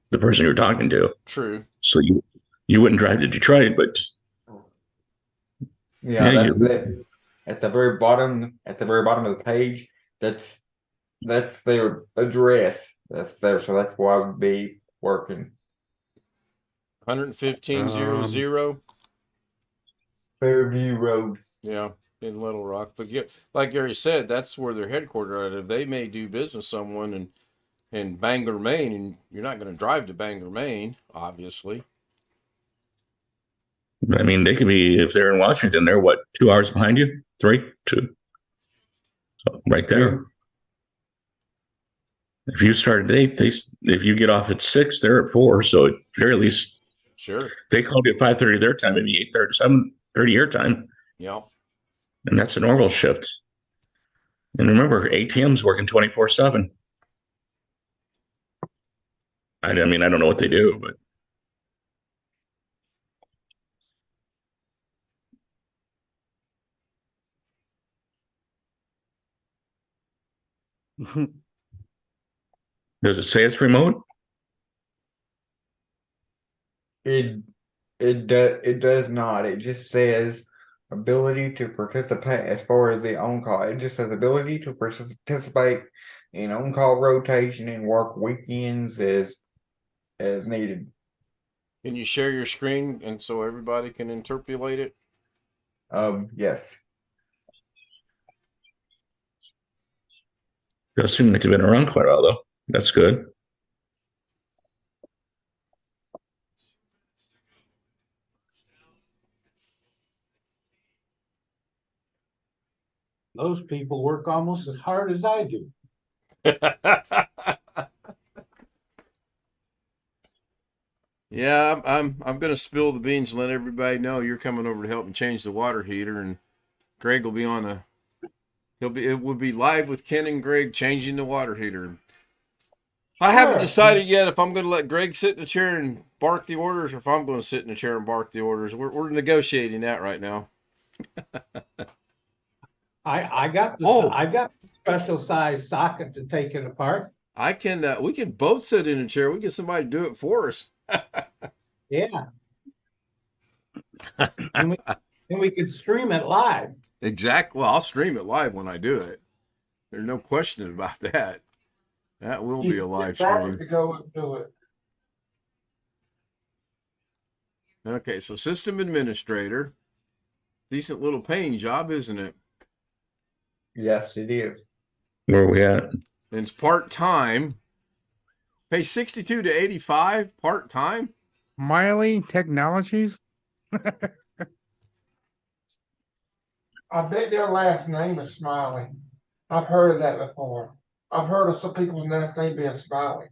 The person you're talking to. True. So you wouldn't drive to Detroit, but at the very bottom of the page, that's their address. That's there, so that's why I would be working. 11500 Fairview Road. Yeah, in Little Rock. But yeah, like Gary said, that's where they're headquartered out of. They may do business with someone in Bangor, Maine, and you're not going to drive to Bangor, Maine, obviously. I mean, they could be, if they're in Washington, they're what, 2 hours behind you? 2. So right there. If you start at 8, if you get off at 6, they're at 4. So at very least, sure, they called you at 5:30 their time, maybe 8:30, 7:30 your time. Yeah. And that's a normal shift. And remember, ATM's working 24/7. I mean, I don't know what they do, but does it say it's remote? It does not. It just says ability to participate as far as the on-call. It just says ability to participate in on-call rotation and work weekends as needed. Can you share your screen and so everybody can interpolate it? Yes. Does seem like they've been around quite a while, though. That's good. Those people work almost as hard as I do. Yeah, I'm gonna spill the beans and let everybody know you're coming over to help me change the water heater, and Greg will be on a. It will be live with Ken and Greg changing the water heater. I haven't decided yet if I'm going to let Greg sit in the chair and bark the orders, or if I'm going to sit in the chair and bark the orders. We're negotiating that right now. I got the special size socket to take it apart. I can. We can both sit in a chair. We get somebody to do it for us. Yeah. and we could stream it live. Exactly. Well, I'll stream it live when I do it. There's no question about that. That will be a live stream. To go and do it. Okay, so system administrator. Decent little paying job, isn't it? Yes, it is. Where are we at? And it's part-time. Pay 62 to 85 part-time. Miley Technologies. I bet their last name is Smiley. I've heard of that before. I've heard of some people's last name being Smiley.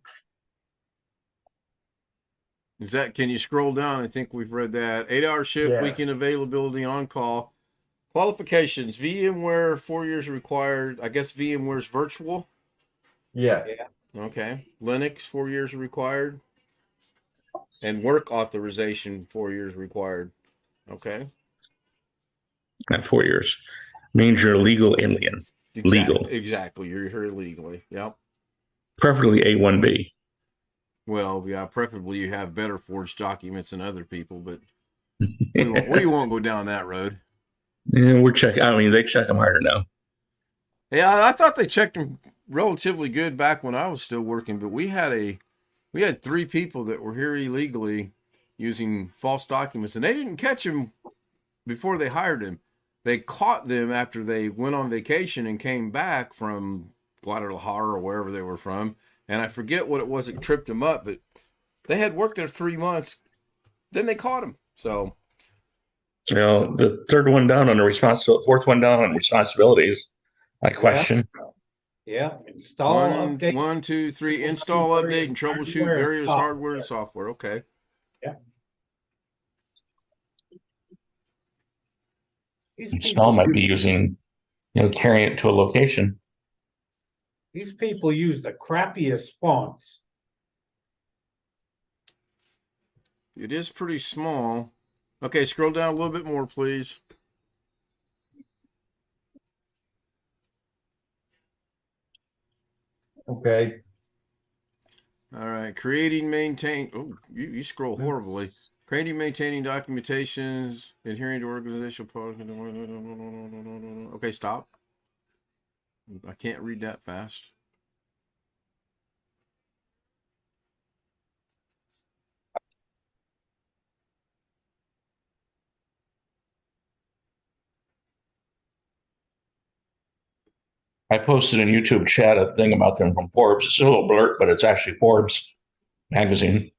Is that, can you scroll down? I think we've read that. 8-hour shift, Yes. weekend availability, on call. Qualifications, VMware, 4 years required. I guess VMware's virtual. Yes. Yeah. Okay. Linux, 4 years required. And work authorization, 4 years required. Okay. Not 4 years. Means you're a legal alien. Legal. Exactly. You're here legally. Yep. Preferably A1B. Well, yeah, preferably you have better forged documents than other people, but we won't go down that road. Yeah, we're checking. I mean, they check them harder now. Yeah, I thought they checked them relatively good back when I was still working, but we had 3 people that were here illegally using false documents, and they didn't catch them before they hired him. They caught them after they went on vacation and came back from Guadalajara or wherever they were from. And I forget what it was that tripped them up, but they had worked there 3 months. Then they caught him. So, You know, the fourth one down on responsibilities. I question. Yeah. Install, update. 1, 2, 3, install, update, and troubleshoot various hardware and software. Okay. Yeah. Install might be using, carrying it to a location. These people use the crappiest fonts. It is pretty small. Okay, scroll down a little bit more, please. Okay. All right, creating, maintain. Oh, you scroll horribly. Creating, maintaining documentations, adhering to organizational policy. Okay, stop. I can't read that fast. I posted in YouTube chat a thing about them from Forbes. It's a little blurb, but it's actually Forbes magazine.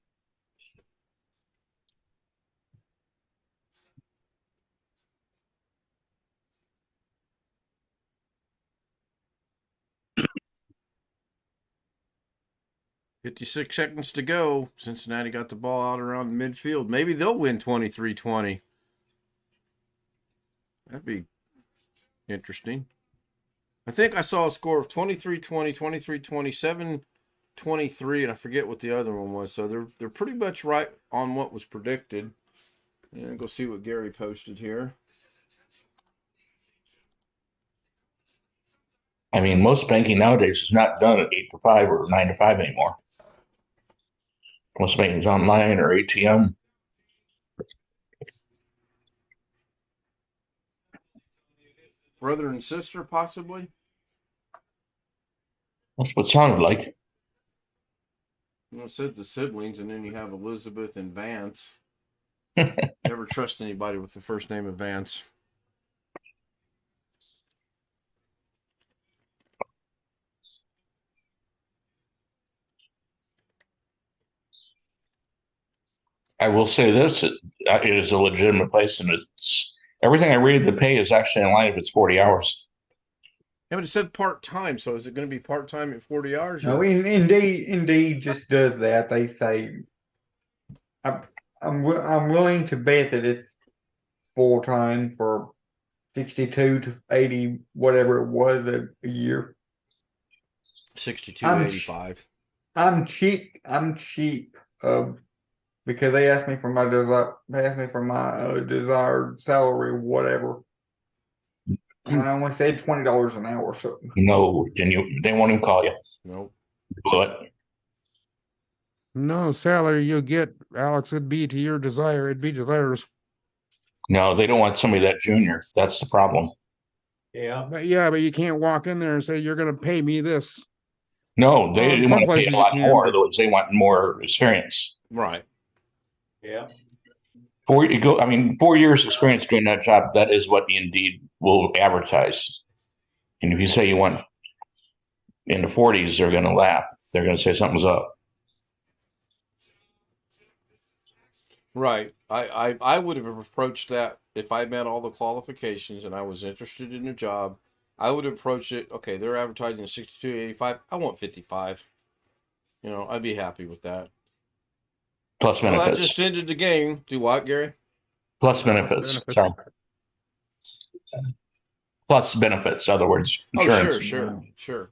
$56 seconds to go. Cincinnati got the ball out around the midfield. Maybe they'll win 23-20. That'd be interesting. I think I saw a score of 23-20, 23-27, 23, and I forget what the other one was. So they're pretty much right on what was predicted. And go see what Gary posted here. I mean, most banking nowadays is not done at 8 to 5 or 9 to 5 anymore. Most banking's online or ATM. brother and sister, possibly. That's what it sounded like. Well, it said the siblings, and then you have Elizabeth and Vance. Never trust anybody with the first name of Vance. I will say this: it is a legitimate place, and it's everything I read. The pay is actually in line if it's 40 hours. Yeah, but it said part-time, so is it going to be part-time at 40 hours? No, Indeed just does that. They say, I'm willing to bet that it's full time for 62 to 80, whatever it was a year. 62 to 85. I'm cheap. Because they asked me for my desired salary, whatever. And I only said $20 an hour. So No, they won't even call you. Nope. Blew it. No salary you get, Alex, it'd be to your desire. It'd be to theirs. No, they don't want somebody that junior. That's the problem. Yeah. But yeah, but you can't walk in there and say you're going to pay me this. No, they Some want to pay places a you lot can, more. but- Though they want more experience. Right. Yeah. 4 years experience doing that job. That is what Indeed will advertise. And if you say you want in the 40s, they're going to laugh. They're going to say something's up. Right. I would have approached that if I met all the qualifications and I was interested in a job. I would have approached it. Okay, they're advertising 62 to 85. I want 55. I'd be happy with that. Plus Well, benefits. that just ended the game. Do what, Gary? Plus benefits. Sorry. Plus benefits. In other words, insurance. Oh, sure.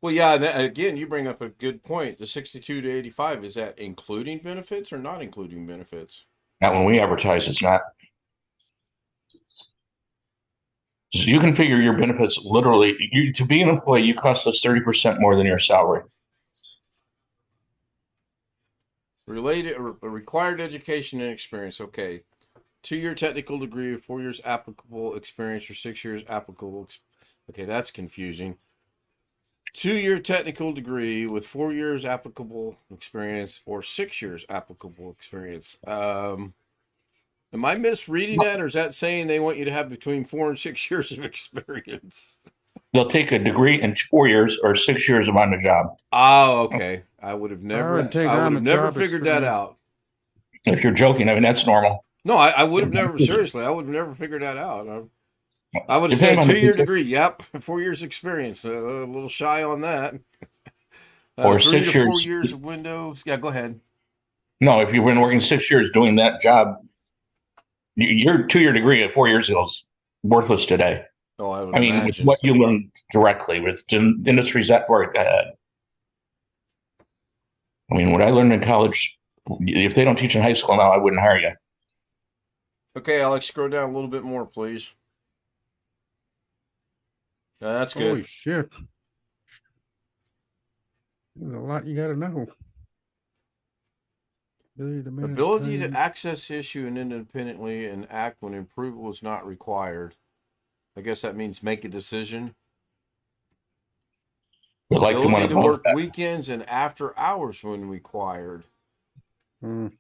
Well, yeah, and again, you bring up a good point. The 62 to 85, is that including benefits or not including benefits? Not when we advertise, it's not. So you can figure your benefits literally. To be an employee, you cost us 30% more than your salary. Related or required education and experience. Okay. 2-year technical degree, 4 years applicable experience, or 6 years applicable. Okay, that's confusing. 2-year technical degree with 4 years applicable experience, or 6 years applicable experience. Am I misreading that, or is that saying they want you to have between 4 and 6 years of experience? They'll take a degree in 4 years or 6 years of on the job. Oh, okay. I would have never figured that out. If you're joking, that's normal. No, I would have never, seriously, I would have never figured that out. I would have said 2-year degree. Yep. 4 years experience. A little shy on that. Or 3 6 to 4 years. years of Windows. Yeah, go ahead. No, if you've been working 6 years doing that job, your 2-year degree at 4 years ago is worthless today. Oh, I would it's imagine. what you learn directly. It's the industry's that far ahead. What I learned in college, if they don't teach in high school now, I wouldn't hire you. Okay, Alex, scroll down a little bit more, please. That's good. Holy shit. There's a lot you got to know. Ability to access issue and independently and act when approval is not required. I guess that means make a decision. Like Ability to work weekends and after hours when required. Well,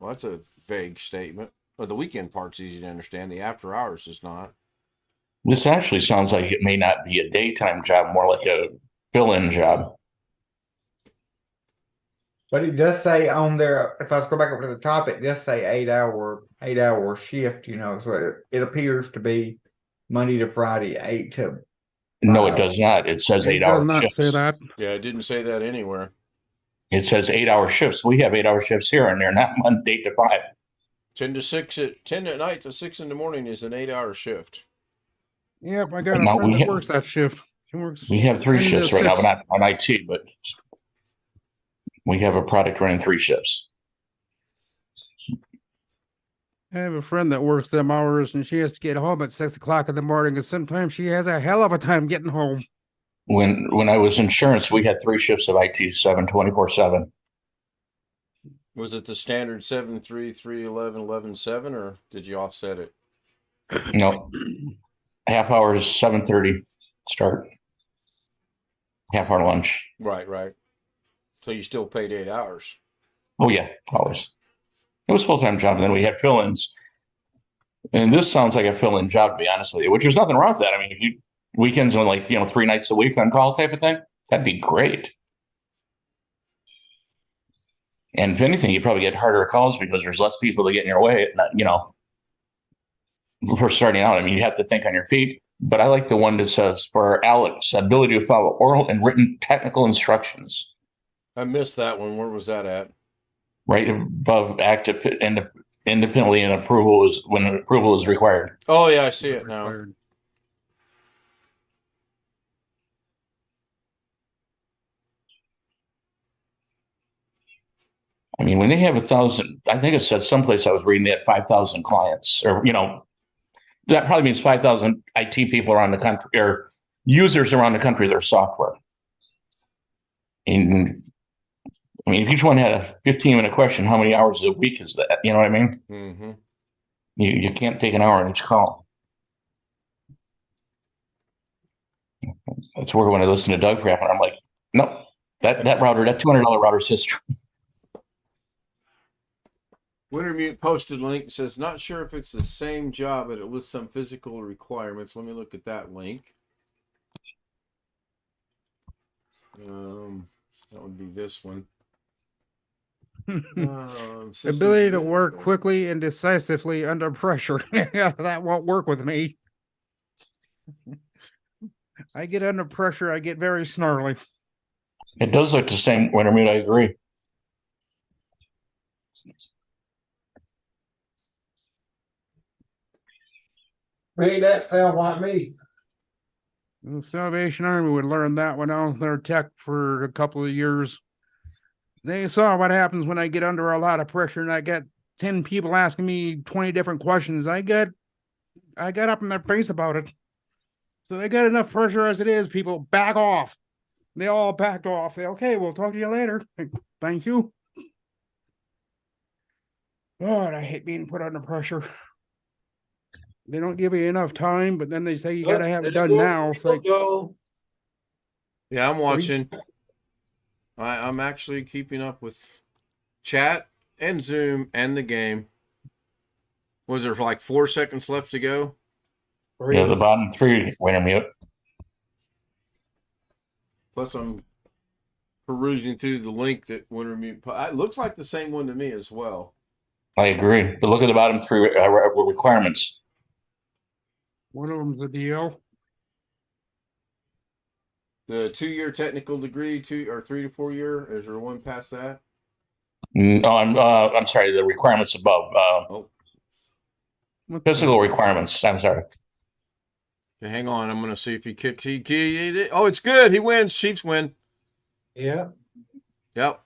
that's a vague statement. Well, the weekend part's easy to understand. The after hours is not. This actually sounds like it may not be a daytime job, more like a fill-in job. But it does say on there, if I scroll back up to the top, it does say 8-hour shift, so it appears to be Monday to Friday, 8 to. No, it does not. It says 8-hour shifts. It does not shifts. say that. Yeah, it didn't say that anywhere. It says 8-hour shifts. We have 8-hour shifts here, and they're not Monday to 5. 10 at night to 6 in the morning is an 8-hour shift. Yep, I got a friend that works that shift. She works. We have 3 shifts right now, 6. but not on IT, but we have a product running 3 shifts. I have a friend that works them hours, and she has to get home at 6 o'clock in the morning, and sometimes she has a hell of a time getting home. When I was insurance, we had 3 shifts of IT, 24/7. Was it the standard 7-3, 3-11, 11-7, or did you offset it? No. half hour is 7:30 start. Half hour lunch. Right, right. So you still paid 8 hours. Oh yeah, always. It was a full-time job. And then we had fill-ins. And this sounds like a fill-in job, to be honest with you, which there's nothing wrong with that. I mean, if you weekends on 3 nights a week on call type of thing, that'd be great. And if anything, you probably get harder calls because there's less people to get in your way, for starting out. I mean, you have to think on your feet. But I like the one that says, for Alex, ability to follow oral and written technical instructions. I missed that one. Where was that at? Right above active independently, and approval is when approval is required. Oh, yeah, I see it now. Required. I mean, when they have 1,000, I think it said someplace I was reading they had 5,000 clients, or that probably means 5,000 IT people around the country or users around the country of their software. And I mean, if each one had a 15-minute question, how many hours a week is that? You know what I mean? Mm-hmm. You can't take an hour on each call. That's where when I listen to Doug Frapp, and I'm like, no, that router, that $200 router's history. Wintermute posted link, says, not sure if it's the same job, but it lists some physical requirements. Let me look at that link. That would be this one. Ability to work quickly and decisively under pressure. That won't work with me. I get under pressure, I get very snarly. It does look the same, Wintermute, I agree. Made that sound like me. The Salvation Army would learn that when I was their tech for a couple of years. They saw what happens when I get under a lot of pressure and I get 10 people asking me 20 different questions. I got up in their face about it. So they got enough pressure as it is. People back off. They all backed off. They, okay, we'll talk to you later. Thank you. Oh, and I hate being put under pressure. They don't give you enough time, but then they say you got to have it done now. It's like, Yeah, I'm watching. I'm actually keeping up with chat and Zoom and the game. Was there like 4 seconds left to go? Yeah, the bottom 3, Wintermute. Plus, I'm perusing through the link that Wintermute. It looks like the same one to me as well. I agree. But look at the bottom 3 requirements. one of them's a DL. The 2-year technical degree, 2 or 3 to 4 year. Is there one past that? No, I'm sorry. The requirements above. Physical requirements. I'm sorry. Okay, hang on. I'm going to see if he kicks. Oh, it's good. He wins. Chiefs win. Yeah, Yep.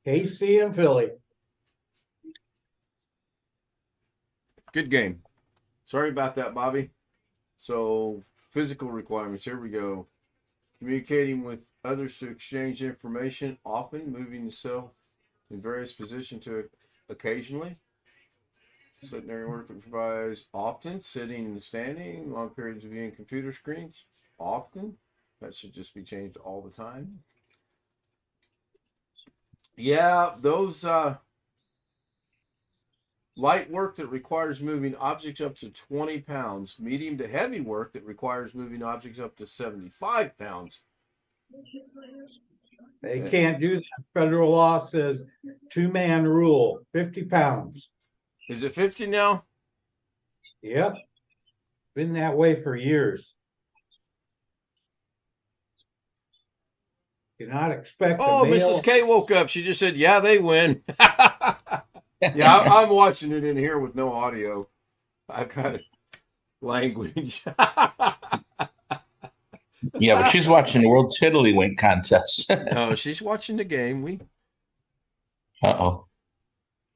KC and Philly. Good game. Sorry about that, Bobby. So, physical requirements. Here we go. Communicating with others to exchange information, often moving yourself in various positions to occasionally. Sedentary work that provides often, sitting and standing, long periods of viewing computer screens, often. That should just be changed all the time. Yeah, those light work that requires moving objects up to 20 pounds, medium to heavy work that requires moving objects up to 75 pounds. They can't do that. Federal law says 2-man rule, 50 pounds. Is it 50 now? Yep. Been that way for years. Cannot expect. Oh, Mrs. K woke up. She just said, yeah, they win. Yeah, I'm watching it in here with no audio. I've got language. Yeah, but she's watching the World Tiddlywink contest. No, she's watching the game. We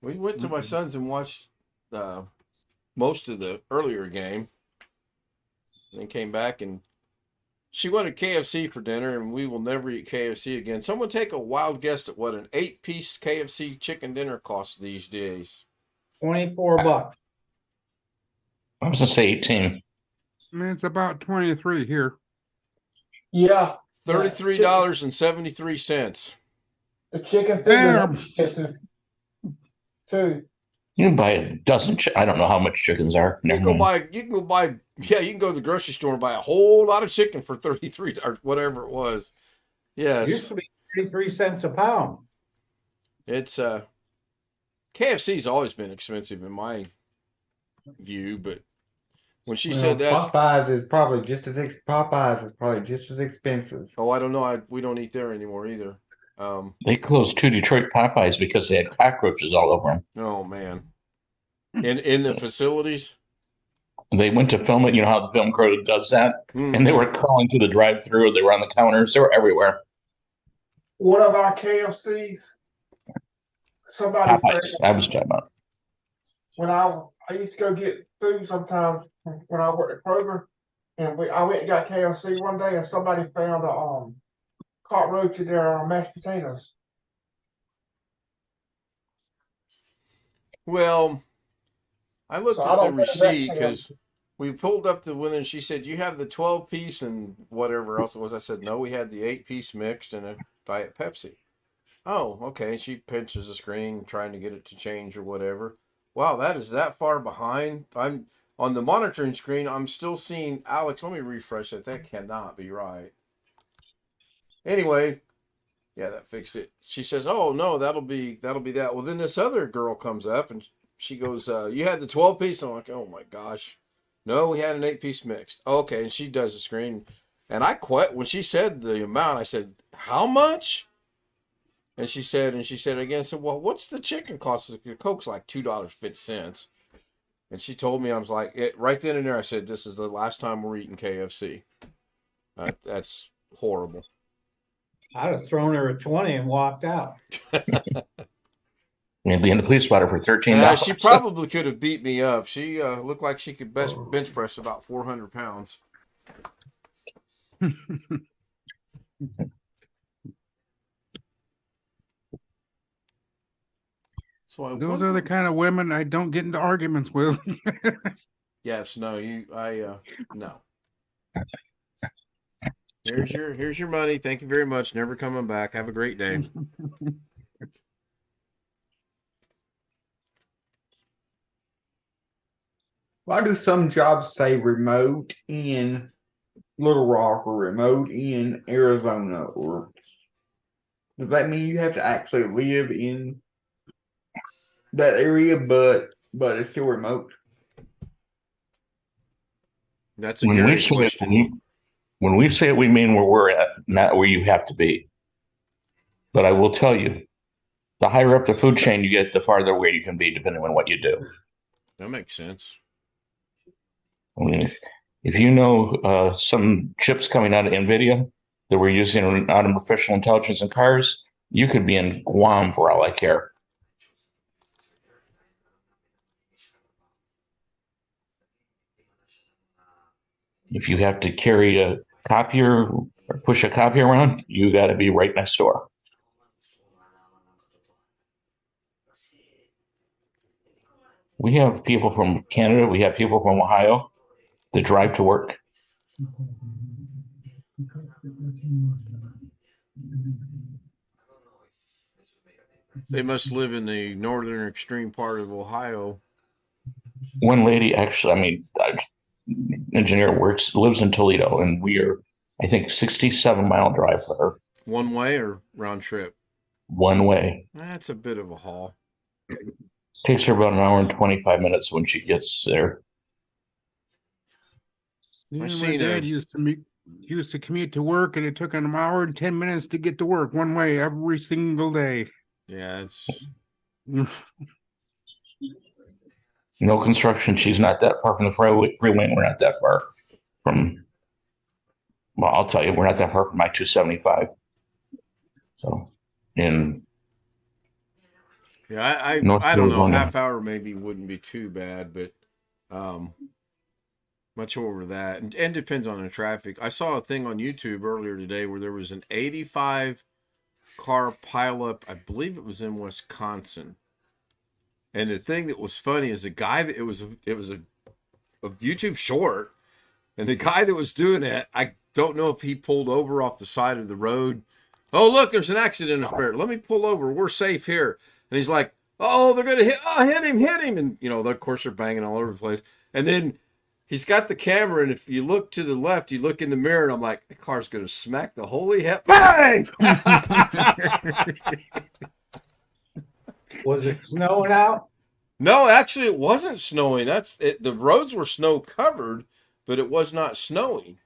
went to my son's and watched most of the earlier game. Then came back and she wanted KFC for dinner, and we will never eat KFC again. Someone take a wild guess at what an 8-piece KFC chicken dinner costs these days. $24. I was going to say 18. It's about 23 here. Yeah. $33.73. The chicken Damn. fingers too. You can buy a dozen. I don't know how much chickens are. You Never can mind. you can go to the grocery store and buy a whole lot of chicken for 33 or whatever it was. Used Yes. to be 33 cents a pound. It's KFC's always been expensive in my view, but when she said that's Popeyes is probably just as expensive. oh, I don't know. We don't eat there anymore either. They closed 2 Detroit Popeyes because they had cockroaches all over them. Oh man. In the facilities? They went to film it. You know how the film crew does that? Mm. And they were crawling through the drive-through. They were on the counters. They were everywhere. One of our KFCs, somebody Popeyes. said, I was talking about. when I used to go get food sometimes when I worked at Kroger, and I went and got KFC one day, and somebody found a cockroach in there on mashed potatoes. Well, I looked So I at the don't think that receipt counts. because we pulled up the one and she said, "You have the 12-piece and whatever else it was." I said, "No, we had the 8-piece mixed and a Diet Pepsi." Oh, okay. She pinches the screen trying to get it to change or whatever. Wow, that is that far behind. I'm on the monitoring screen. I'm still seeing Alex. Let me refresh it. That cannot be right. Anyway, yeah, that fixed it. She says, "Oh no, that'll be that." Well, then this other girl comes up and she goes, "You had the 12-piece." I'm like, "Oh my gosh, no, we had an 8-piece mixed." Okay, and she does the screen, and I quit when she said the amount. I said, "How much?" And she said again, I said, "Well, what's the chicken cost?" The Coke's like $2.50. And she told me, I was like, right then and there, I said, "This is the last time we're eating KFC." That's horrible. I'd have thrown her a 20 and walked out. And be in the police spotter for $13. She probably could have beat me up. She looked like she could bench press about 400 pounds. So Those are the kind of women I don't get into arguments with. Yes, no, no. Here's your money. Thank you very much. Never coming back. Have a great day. Why do some jobs say remote in Little Rock or remote in Arizona? Or does that mean you have to actually live in that area, but it's still remote? That's a When we Gary say question. when we say it, we mean where we're at, not where you have to be. But I will tell you, the higher up the food chain you get, the farther away you can be, depending on what you do. That makes sense. I mean, if you know some chips coming out of NVIDIA that we're using in artificial intelligence in cars, you could be in Guam for all I care. If you have to carry a copier or push a copy around, you got to be right next door. We have people from Canada. We have people from Ohio that drive to work. They must live in the northern extreme part of Ohio. One lady, actually, I mean, engineer lives in Toledo, and we are, I think, 67-mile drive for her. One way or round trip? One way. That's a bit of a haul. Takes her about an hour and 25 minutes when she gets there. Yeah, my dad used to commute to work, and it took an hour and 10 minutes to get to work one way every single day. Yeah, it's no construction. She's not that far from the freeway. We're not that far from. Well, I'll tell you, we're not that far from I-275. So, in yeah, I North don't know. Carolina. Half hour maybe wouldn't be too bad, but much over that, and depends on the traffic. I saw a thing on YouTube earlier today where there was an 85 car pileup. I believe it was in Wisconsin. And the thing that was funny is a guy that it was a YouTube short, And the guy that was doing that, I don't know if he pulled over off the side of the road. Oh, look, there's an accident up there. Let me pull over. We're safe here. And he's like, oh, they're going to hit him. And, you know, of course, they're banging all over the place. And then he's got the camera, and if you look to the left, you look in the mirror, and I'm like, the car's going to smack the holy hell. Bang! Was it snowing out? No, actually, it wasn't snowing. The roads were snow covered, but it was not snowing.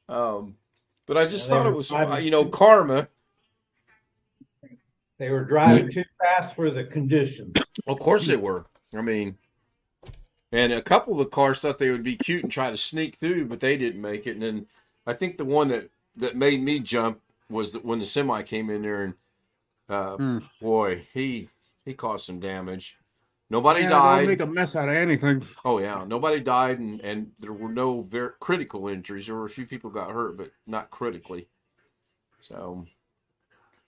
But I just thought it was, karma. They were driving too fast for the conditions. Of course they were. I mean, and a couple of the cars thought they would be cute and try to sneak through, but they didn't make it. And then I think the one that made me jump was when the semi came in there, and boy, he caused some damage. Nobody died. Don't make a mess out of anything. Oh yeah, nobody died, and there were no very critical injuries. There were a few people got hurt, but not critically. So.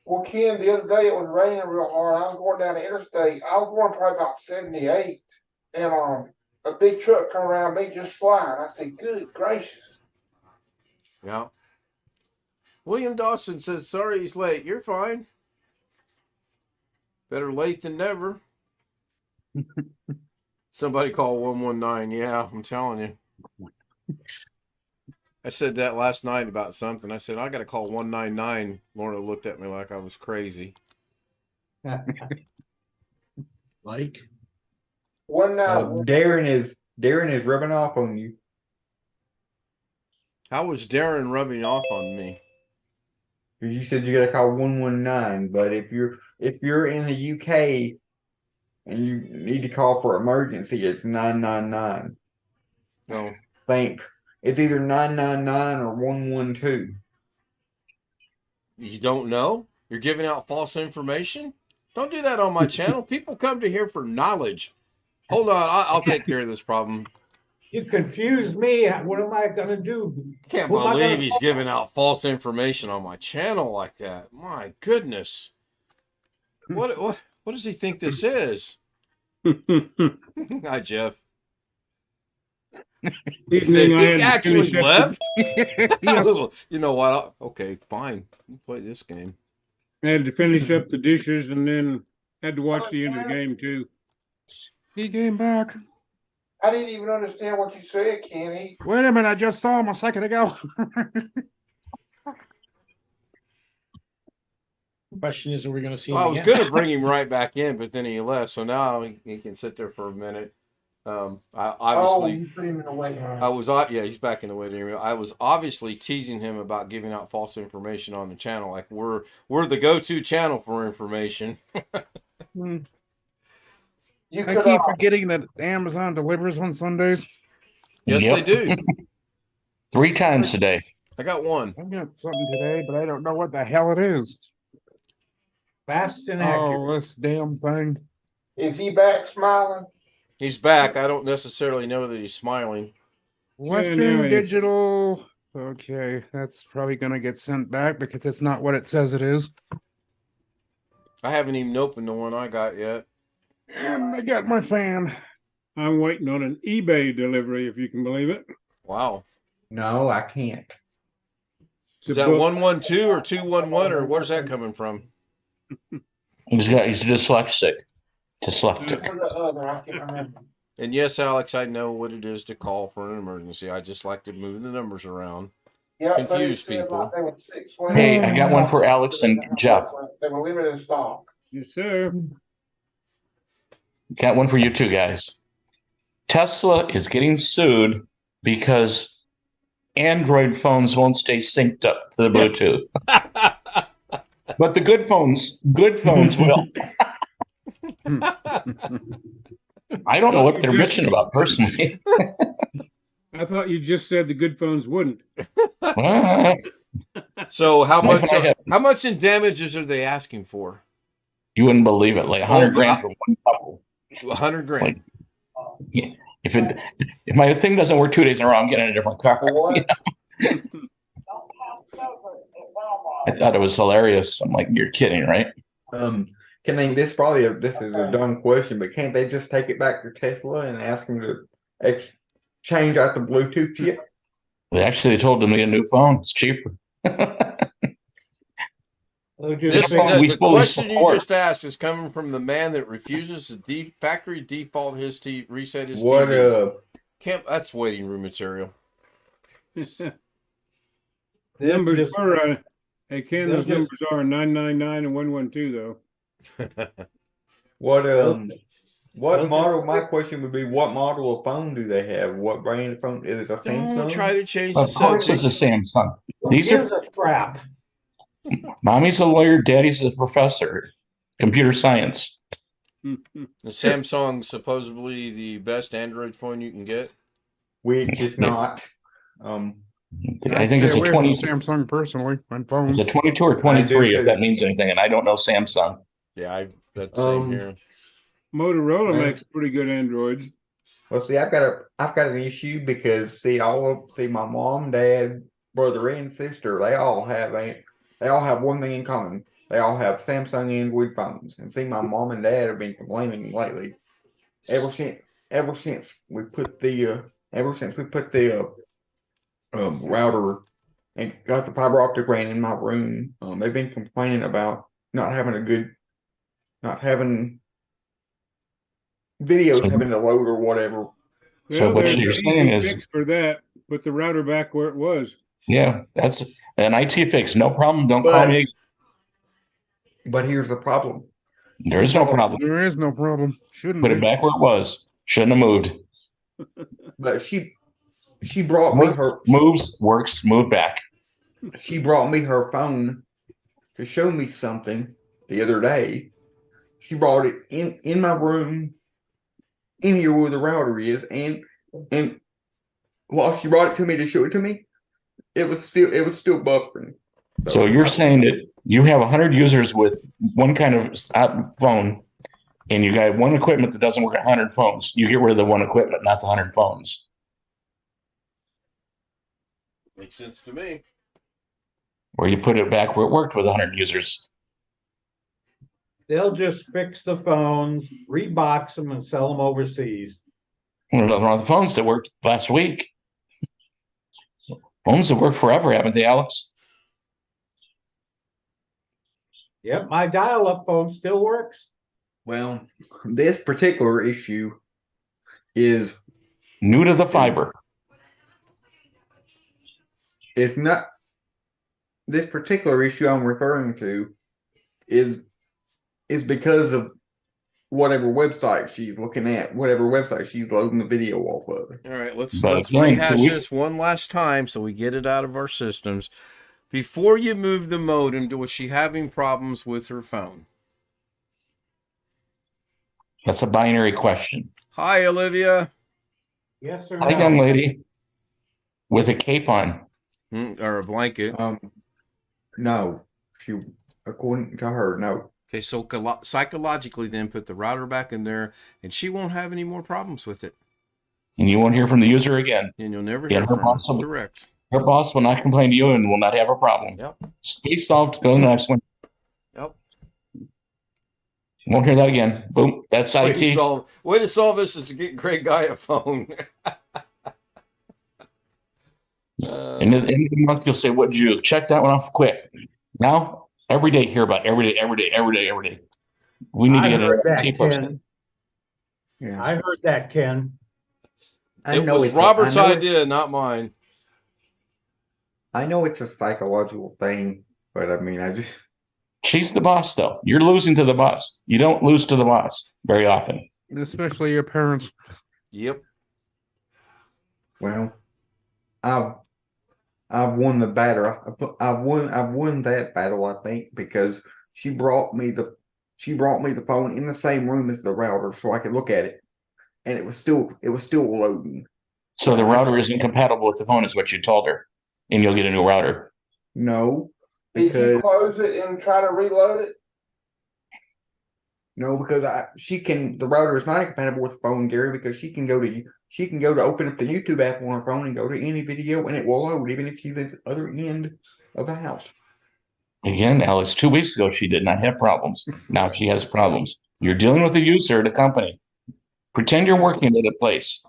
Well, Ken, the other day it was raining real hard. I was going down the interstate. I was going probably about 78, and a big truck come around me just flying. I said, "Good gracious!" Yeah. William Dawson says, "Sorry, he's late. You're fine. Better late than never." Somebody call 119. Yeah, I'm telling you. I said that last night about something. I said, I got to call 199. Lorna looked at me like I was crazy. Like? Darren is rubbing off on you. How was Darren rubbing off on me? You said you got to call 119, but if you're in the UK and you need to call for emergency, it's 999. No. Think it's either 999 or 112. You don't know? You're giving out false information? Don't do that on my channel. People come to here for knowledge. Hold on, I'll take care of this problem. You confused me. What am I going to do? Can't believe he's giving out false information on my channel like that. My goodness. What does he think this is? Hi, Jeff. He actually left? You know what? Okay, fine. We'll play this game. I had to finish up the dishes and then had to watch the end of the game, too. He came back. I didn't even understand what you said, Kenny. Wait a minute, I just saw him a second ago. Question is, are we going to see him Well, I was again? going to bring him right back in, but then he left. So now he can sit there for a minute. I obviously, you put him in the waiting room. he's back in the waiting room. I was obviously teasing him about giving out false information on the channel. Like we're the go-to channel for information. I keep forgetting that Amazon delivers on Sundays. Yes, Yep. they do. 3 times today. I got one. I got something today, but I don't know what the hell it is. Fast and accurate. Oh, this damn thing. Is he back smiling? He's back. I don't necessarily know that he's smiling. Western Anyway. Digital. Okay, that's probably going to get sent back because it's not what it says it is. I haven't even opened the one I got yet. And I got my fan. I'm waiting on an eBay delivery, if you can believe it. Wow. No, I can't. Is that 112 or 211 or where's that coming from? He's dyslexic. Dyslexic. Or the other? I can't remember. And yes, Alex, I know what it is to call for an emergency. I just like to move the numbers around. Yeah, Confuse people. There were 6 Hey, I got one for Alex and Jeff. They were limited stock. Yes, sir. Got one for you two guys. Tesla is getting sued because Android phones won't stay synced up to the Bluetooth. But the good phones will. I don't know what they're bitching about personally. I thought you just said the good phones wouldn't. So how much in damages are they asking for? You wouldn't believe it, like $100,000 for one couple. 100 grand. Like, yeah, if my thing doesn't work 2 days in a row, I'm getting a different car. What? I thought it was hilarious. I'm like, you're kidding, right? Can they? This is a dumb question, but can't they just take it back to Tesla and ask them to change out the Bluetooth chip? They told them to get a new phone. It's cheaper. The question you just asked is coming from the man that refuses to factory default reset his TV. That's waiting room material. Numbers are, hey Ken, those numbers are 999 and 112 though. What model? My question would be, what model of phone do they have? What brand of phone? Is it a Samsung? Don't try to change Of the course, subject. it's a Samsung. These are crap. Mommy's a lawyer, daddy's a professor, computer science. The Samsung's supposedly the best Android phone you can get, which is not. I think it's a 20. Samsung personally on phones. It's a 22 or 23, if that means anything, and I don't know Samsung. Yeah, that's same here. Motorola makes pretty good Androids. Well, see, I've got an issue because my mom, dad, brother, and sister, they all have one thing in common. They all have Samsung Android phones. And see, my mom and dad have been complaining lately. Ever since we put the router and got the fiber optic ran in my room, they've been complaining about not having videos having to load or whatever. So what you're saying is, fix for that, put the router back where it was. Yeah, that's an IT fix. No problem. Don't call me. But here's the problem. There is no problem. There is no problem. Shouldn't put it back where it was. Shouldn't have moved. But she brought me her works, move back. She brought me her phone to show me something the other day. She brought it in my room, in here where the router is, and while she brought it to me to show it to me, it was still buffering. So you're saying that you have 100 users with one kind of phone, and you got one equipment that doesn't work on 100 phones. You get rid of the one equipment, not the 100 phones. Makes sense to me. Or you put it back where it worked with 100 users. They'll just fix the phones, rebox them, and sell them overseas. Well, nothing wrong with the phones that worked last week. Phones have worked forever, haven't they, Alex? Yep, my dial-up phone still works. Well, this particular issue is new to the fiber. It's not. This particular issue I'm referring to is because of whatever website she's looking at, whatever website she's loading the video off of. All right, let's rehash this one last time so we get it out of our systems. Before you move the modem, was she having problems with her phone? That's a binary question. Hi, Olivia. Yes, sir. Hi, young lady. With a cape on. Or a blanket. No. According to her, no. Okay, so psychologically then put the router back in there and she won't have any more problems with it. And you won't hear from the user again. And you'll never hear from her. Correct. Her boss will not complain to you and will not have a problem. Yep. Case solved. Go to the next one. Yep. Won't hear that again. Boom. That's IT. Way to solve this is to get Greg Guy a phone. And at the end of the month, you'll say, what did you check that one off quick? Now, every day, hear about every day. We need to get a IT person. Yeah. I heard that, Ken. It was Robert's idea, not mine. I know it's a psychological thing, but I mean, She's the boss, though. You're losing to the boss. You don't lose to the boss very often. Especially your parents. Yep. Well, I've won the battle. I've won that battle, I think, because she brought me the phone in the same room as the router so I could look at it, and it was still loading. So the router isn't compatible with the phone, is what you told her, and you'll get a new router. No, Did because you close it and try to reload it? No, because the router is not incompatible with the phone, Gary, because she can go to open up the YouTube app on her phone and go to any video and it will load, even if she's at the other end of the house. Again, Alex, 2 weeks ago, she did not have problems. Now she has problems. You're dealing with a user at a company. Pretend you're working at a place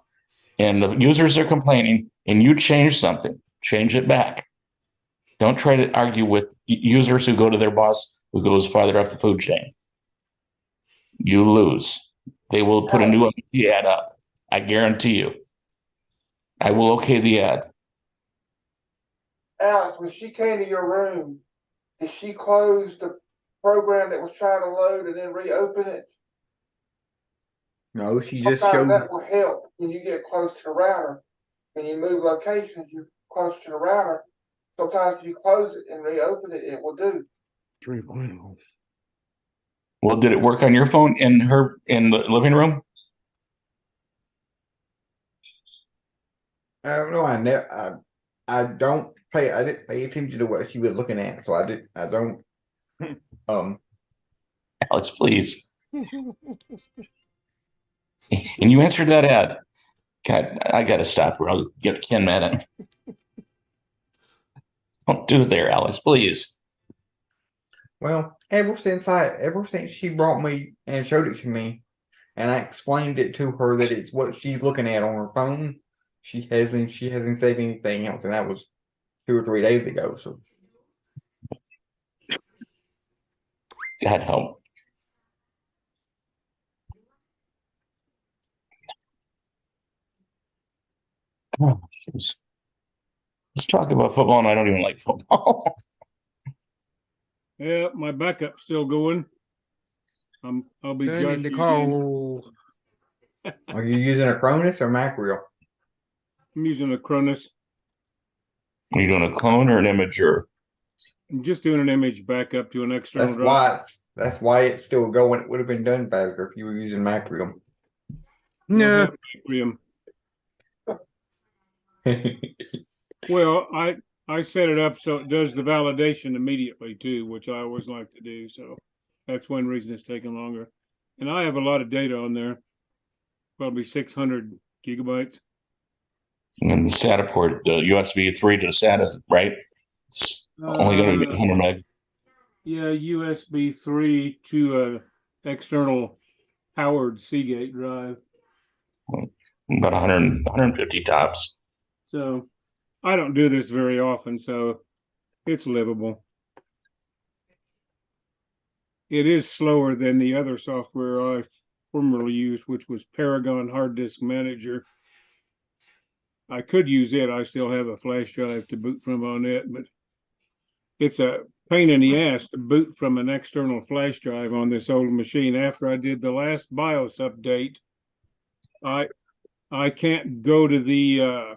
and the users are complaining and you change something. change it back. Don't try to argue with users who go to their boss who goes farther up the food chain. You lose. They will put a new ad up. I guarantee you. I will okay the ad. Alex, when she came to your room, did she close the program that was trying to load and then reopen it? No, she just Sometimes showed. that will help when you get close to the router. When you move locations, you're close to the router. Sometimes if you close it and reopen it, it will do. 3.0. Well, did it work on your phone in the living room? I don't know. I didn't pay attention to what she was looking at, so I don't. Alex, please. And you answered that ad. God, I got to stop or I'll get Ken mad at me. Don't do it there, Alex, please. Well, ever since she brought me and showed it to me, and I explained it to her that it's what she's looking at on her phone, she hasn't said anything else, and that was 2 or 3 days ago. So God help. Oh, let's talk about football, and I don't even like football. Yeah, my backup's still going. I'll be Good Josh in the again. call. are you using a Cronus or Macreel? I'm using a Cronus. Are you doing a clone or an imager? I'm just doing an image backup to an external drive. That's why it's still going. It would have been done faster if you were using Macreel. No. Well, I set it up so it does the validation immediately too, which I always like to do. So that's one reason it's taking longer. And I have a lot of data on there, probably 600 gigabytes. And the SATA port, the USB 3 to SATA, right? It's only going to be 100 meg. Yeah, USB 3 to a external powered Seagate drive. About 150 tops. So I don't do this very often, so it's livable. It is slower than the other software I formerly used, which was Paragon Hard Disk Manager. I could use it. I still have a flash drive to boot from on it, but it's a pain in the ass to boot from an external flash drive on this old machine. After I did the last BIOS update, I can't go to the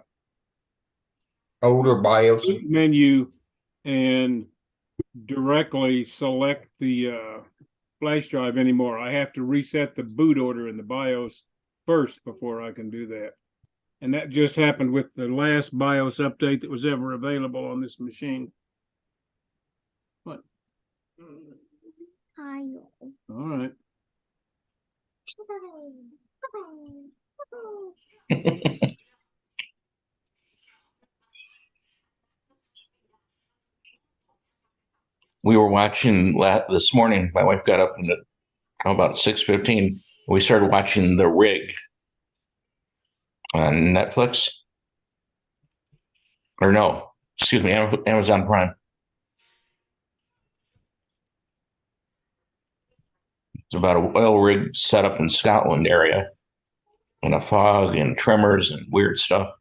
Older BIOS menu and directly select the flash drive anymore. I have to reset the boot order in the BIOS first before I can do that. And that just happened with the last BIOS update that was ever available on this machine. What? All right. We were watching this morning. My wife got up about 6:15. We started watching The Rig on Netflix. Or no, excuse me, Amazon Prime. It's about an oil rig set up in Scotland area, and a fog and tremors and weird stuff.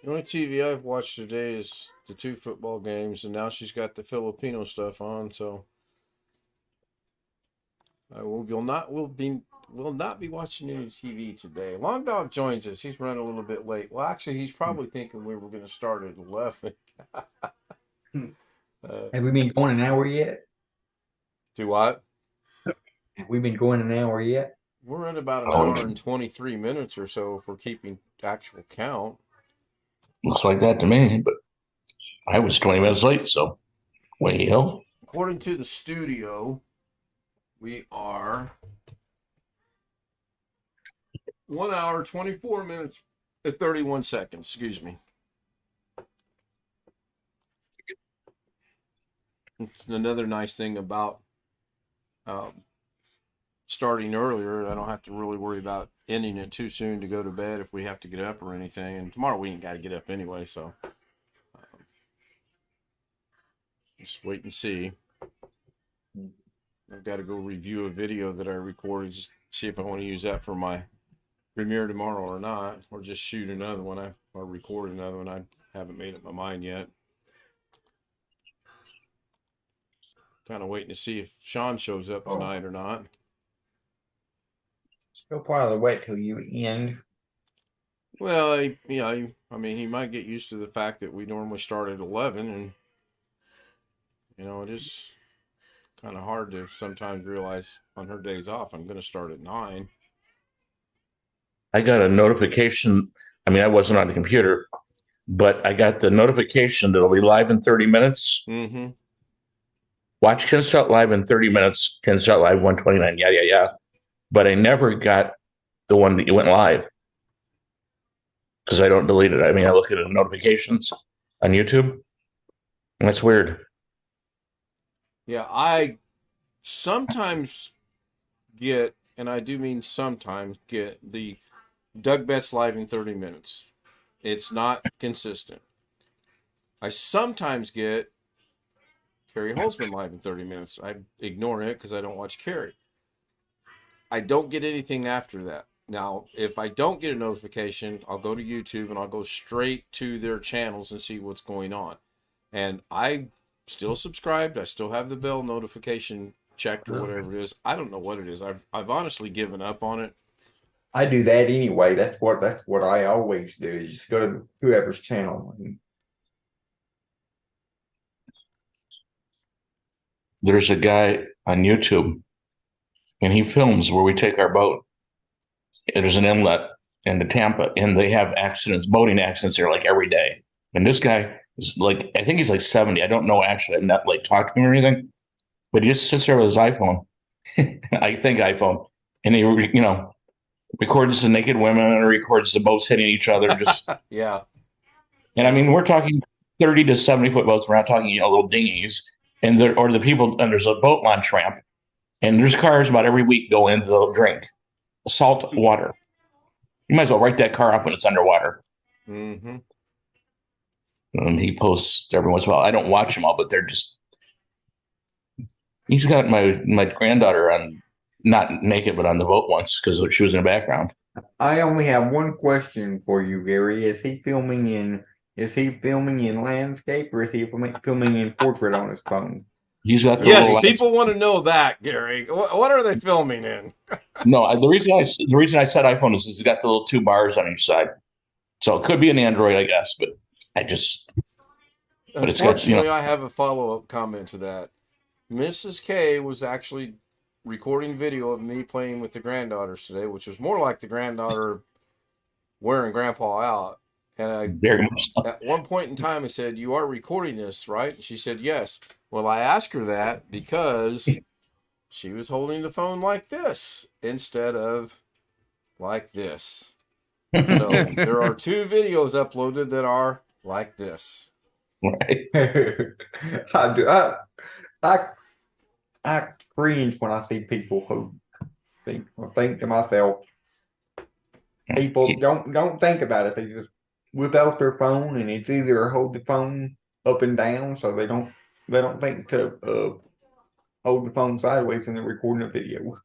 The only TV I've watched today is the 2 football games, and now she's got the Filipino stuff on. So I will not be watching any TV today. Long Dog joins us. He's running a little bit late. Well, actually, he's probably thinking we were going to start at 11. Have we been going an hour yet? Do what? Have we been going an hour yet? We're at about an hour and 23 minutes or so if we're keeping actual count. Looks like that to me, but I was 20 minutes late, so well. According to the studio, we are 1 hour, 24 minutes, and 31 seconds. Excuse me. It's another nice thing about starting earlier. I don't have to really worry about ending it too soon to go to bed if we have to get up or anything. And tomorrow we ain't got to get up anyway, so just wait and see. I've got to go review a video that I recorded, just see if I want to use that for my premiere tomorrow or not, or just shoot another one, or record another one. I haven't made up my mind yet. Kind of waiting to see if Sean shows up tonight or not. He'll probably wait till you end. Well, I mean, he might get used to the fact that we normally start at 11, and it is kind of hard to sometimes realize on her days off I'm going to start at 9. I got a notification. I mean, I wasn't on the computer, but I got the notification that it'll be live in 30 minutes. Mm-hmm. Watch Ken Stout live in 30 minutes. Ken Stout live 129. Yeah. But I never got the one that you went live because I don't delete it. I mean, I look at the notifications on YouTube. And that's weird. Yeah, I sometimes get, and I do mean sometimes, get the Doug Betts live in 30 minutes. It's not consistent. I sometimes get Carrie Holzman live in 30 minutes. I ignore it because I don't watch Carrie. I don't get anything after that. Now, if I don't get a notification, I'll go to YouTube and I'll go straight to their channels and see what's going on. And I still subscribed. I still have the bell notification checked or whatever it is. I don't know what it is. I've honestly given up on it. I do that anyway. That's what I always do. Is just go to whoever's channel. There's a guy on YouTube, and he films where we take our boat. There's an inlet into Tampa, and they have accidents, boating accidents there like every day. And this guy is like, I think he's like 70. I don't know actually. I'm not like talking to him or anything, but he just sits there with his iPhone. I think iPhone, and he records the naked women and records the boats hitting each other. Just yeah. And I mean, we're talking 30 to 70-foot boats. We're not talking little dinghies. And the people, and there's a boat launch ramp, and there's cars about every week go in to drink salt water. You might as well write that car off when it's underwater. Mm-hmm. He posts every once in a while. I don't watch them all, but they're just. He's got my granddaughter on, not naked, but on the boat once because she was in the background. I only have one question for you, Gary. Is he filming in landscape, or is he filming in portrait on his phone? He's got yes. People want to know that, Gary. What are they filming in? No, the reason I said iPhone is he's got the little 2 bars on each side, so it could be an Android, I guess. But I just. But unfortunately, I have a follow-up comment to that. Mrs. K was actually recording video of me playing with the granddaughters today, which was more like the granddaughter wearing Grandpa out. And at one point in time, I said, "You are recording this, right?" And she said, "Yes." Well, I asked her that because she was holding the phone like this instead of like this. So there are 2 videos uploaded that are like this. Right. I cringe when I see people who think to myself, people don't think about it. They just whip out their phone, and it's easier to hold the phone up and down, so they don't think to hold the phone sideways when they're recording a video.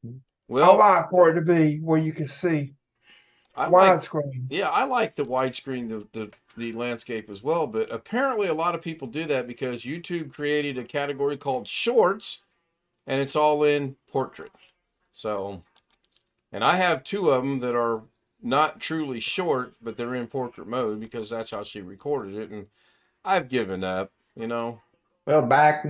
Well, I like for it to be where you can see widescreen. I like the widescreen, the landscape as well, but apparently a lot of people do that because YouTube created a category called shorts, and it's all in portrait. So, and I have 2 of them that are not truly short, but they're in portrait mode because that's how she recorded it, and I've given up, Well, back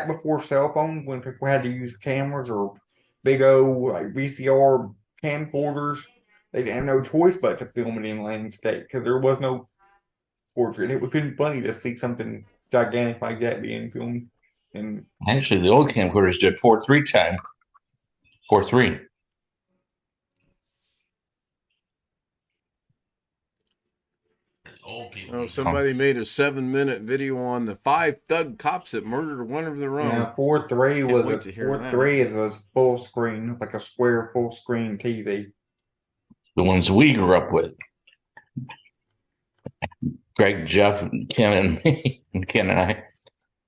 before cell phones, when people had to use cameras or big old like VCR camcorders, they didn't have no choice but to film it in landscape because there was no portrait. It would have been funny to see something gigantic like that being filmed. And actually, the old camcorders did 4:3 time. 4:3. Old people. Oh, somebody made a 7-minute video on the 5 thug cops that murdered one of their own. Yeah, 4.3 Can't was wait a to hear 4.3 is a full screen, like a square full screen TV. The ones we grew up with. Greg, Jeff, and Ken, and me, and Ken and I.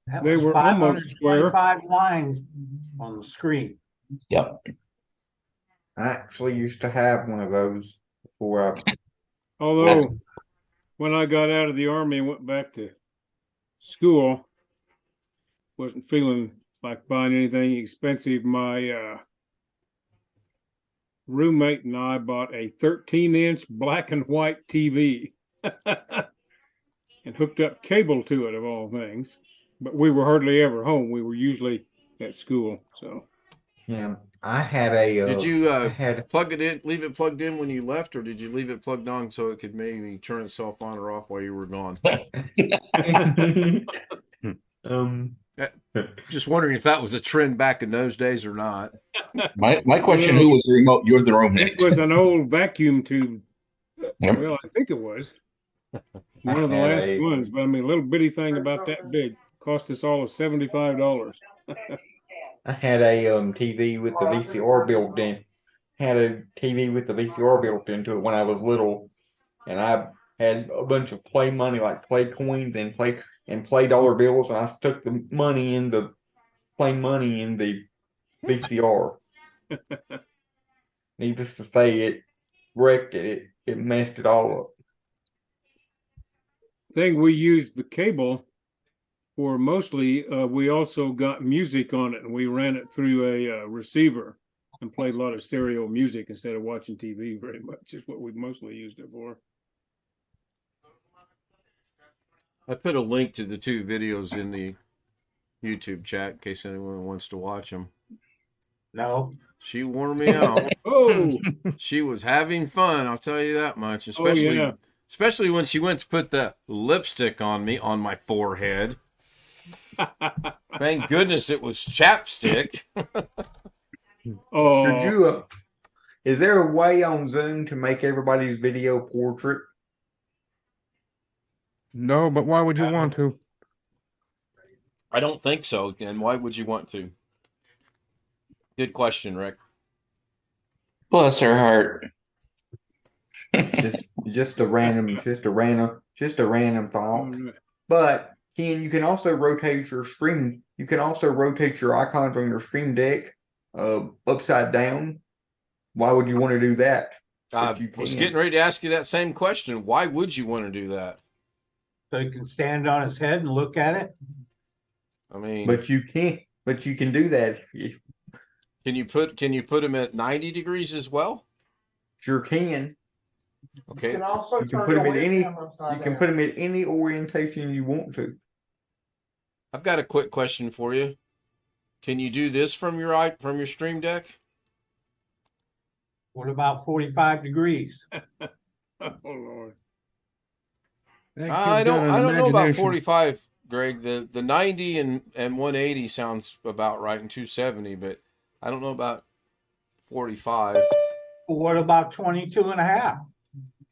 That They was were almost square. 525 lines on the screen. Yep. I actually used to have one of those before I. Although, when I got out of the army and went back to school, wasn't feeling like buying anything expensive. My roommate and I bought a 13-inch black and white TV and hooked up cable to it, of all things. But we were hardly ever home. We were usually at school. So Yeah, I had a. Did you I had. plug it in, leave it plugged in when you left, or did you leave it plugged on so it could maybe turn itself on or off while you were gone? Just wondering if that was a trend back in those days or not. My question: Who was the remote? You're the roommate. this was an old vacuum tube. Yep. Well, I think it was one of the last ones, but I mean, a little bitty thing about that big cost us all $75. I had a TV with the VCR built in. Had a TV with the VCR built into it when I was little, and I had a bunch of play money, like play coins and play dollar bills, and I stuck the money in the play money in the VCR. Needless to say, it wrecked it. It messed it all up. Thing we used the cable for mostly, we also got music on it, and we ran it through a receiver and played a lot of stereo music instead of watching TV. Very much is what we mostly used it for. I put a link to the 2 videos in the YouTube chat in case anyone wants to watch them. No. She wore me out. Oh, She was having fun, I'll tell you that much. Especially, yeah. especially when she went to put the lipstick on me on my forehead. Thank goodness it was chapstick. Oh, Did you? Is there a way on Zoom to make everybody's video portrait? No, but why would you want to? I don't think so. And why would you want to? Good question, Rick. Bless her heart. just a random thought. But Ken, you can also rotate your stream. You can also rotate your icons on your stream deck upside down. Why would you want to do that? I But you was can. getting ready to ask you that same question. Why would you want to do that? So he can stand on his head and look at it. I mean, But you can't. But you can do that. can you put them at 90 degrees as well? Sure can. You Okay. can also You can turn put the them at any. webcam upside You can down. put them at any orientation you want to. I've got a quick question for you. Can you do this from your stream deck? What about 45 degrees? oh Lord. That I kid's got don't an know about imagination. 45, Greg. The 90 and 180 sounds about right, and 270, but I don't know about 45. What about 22 and a half?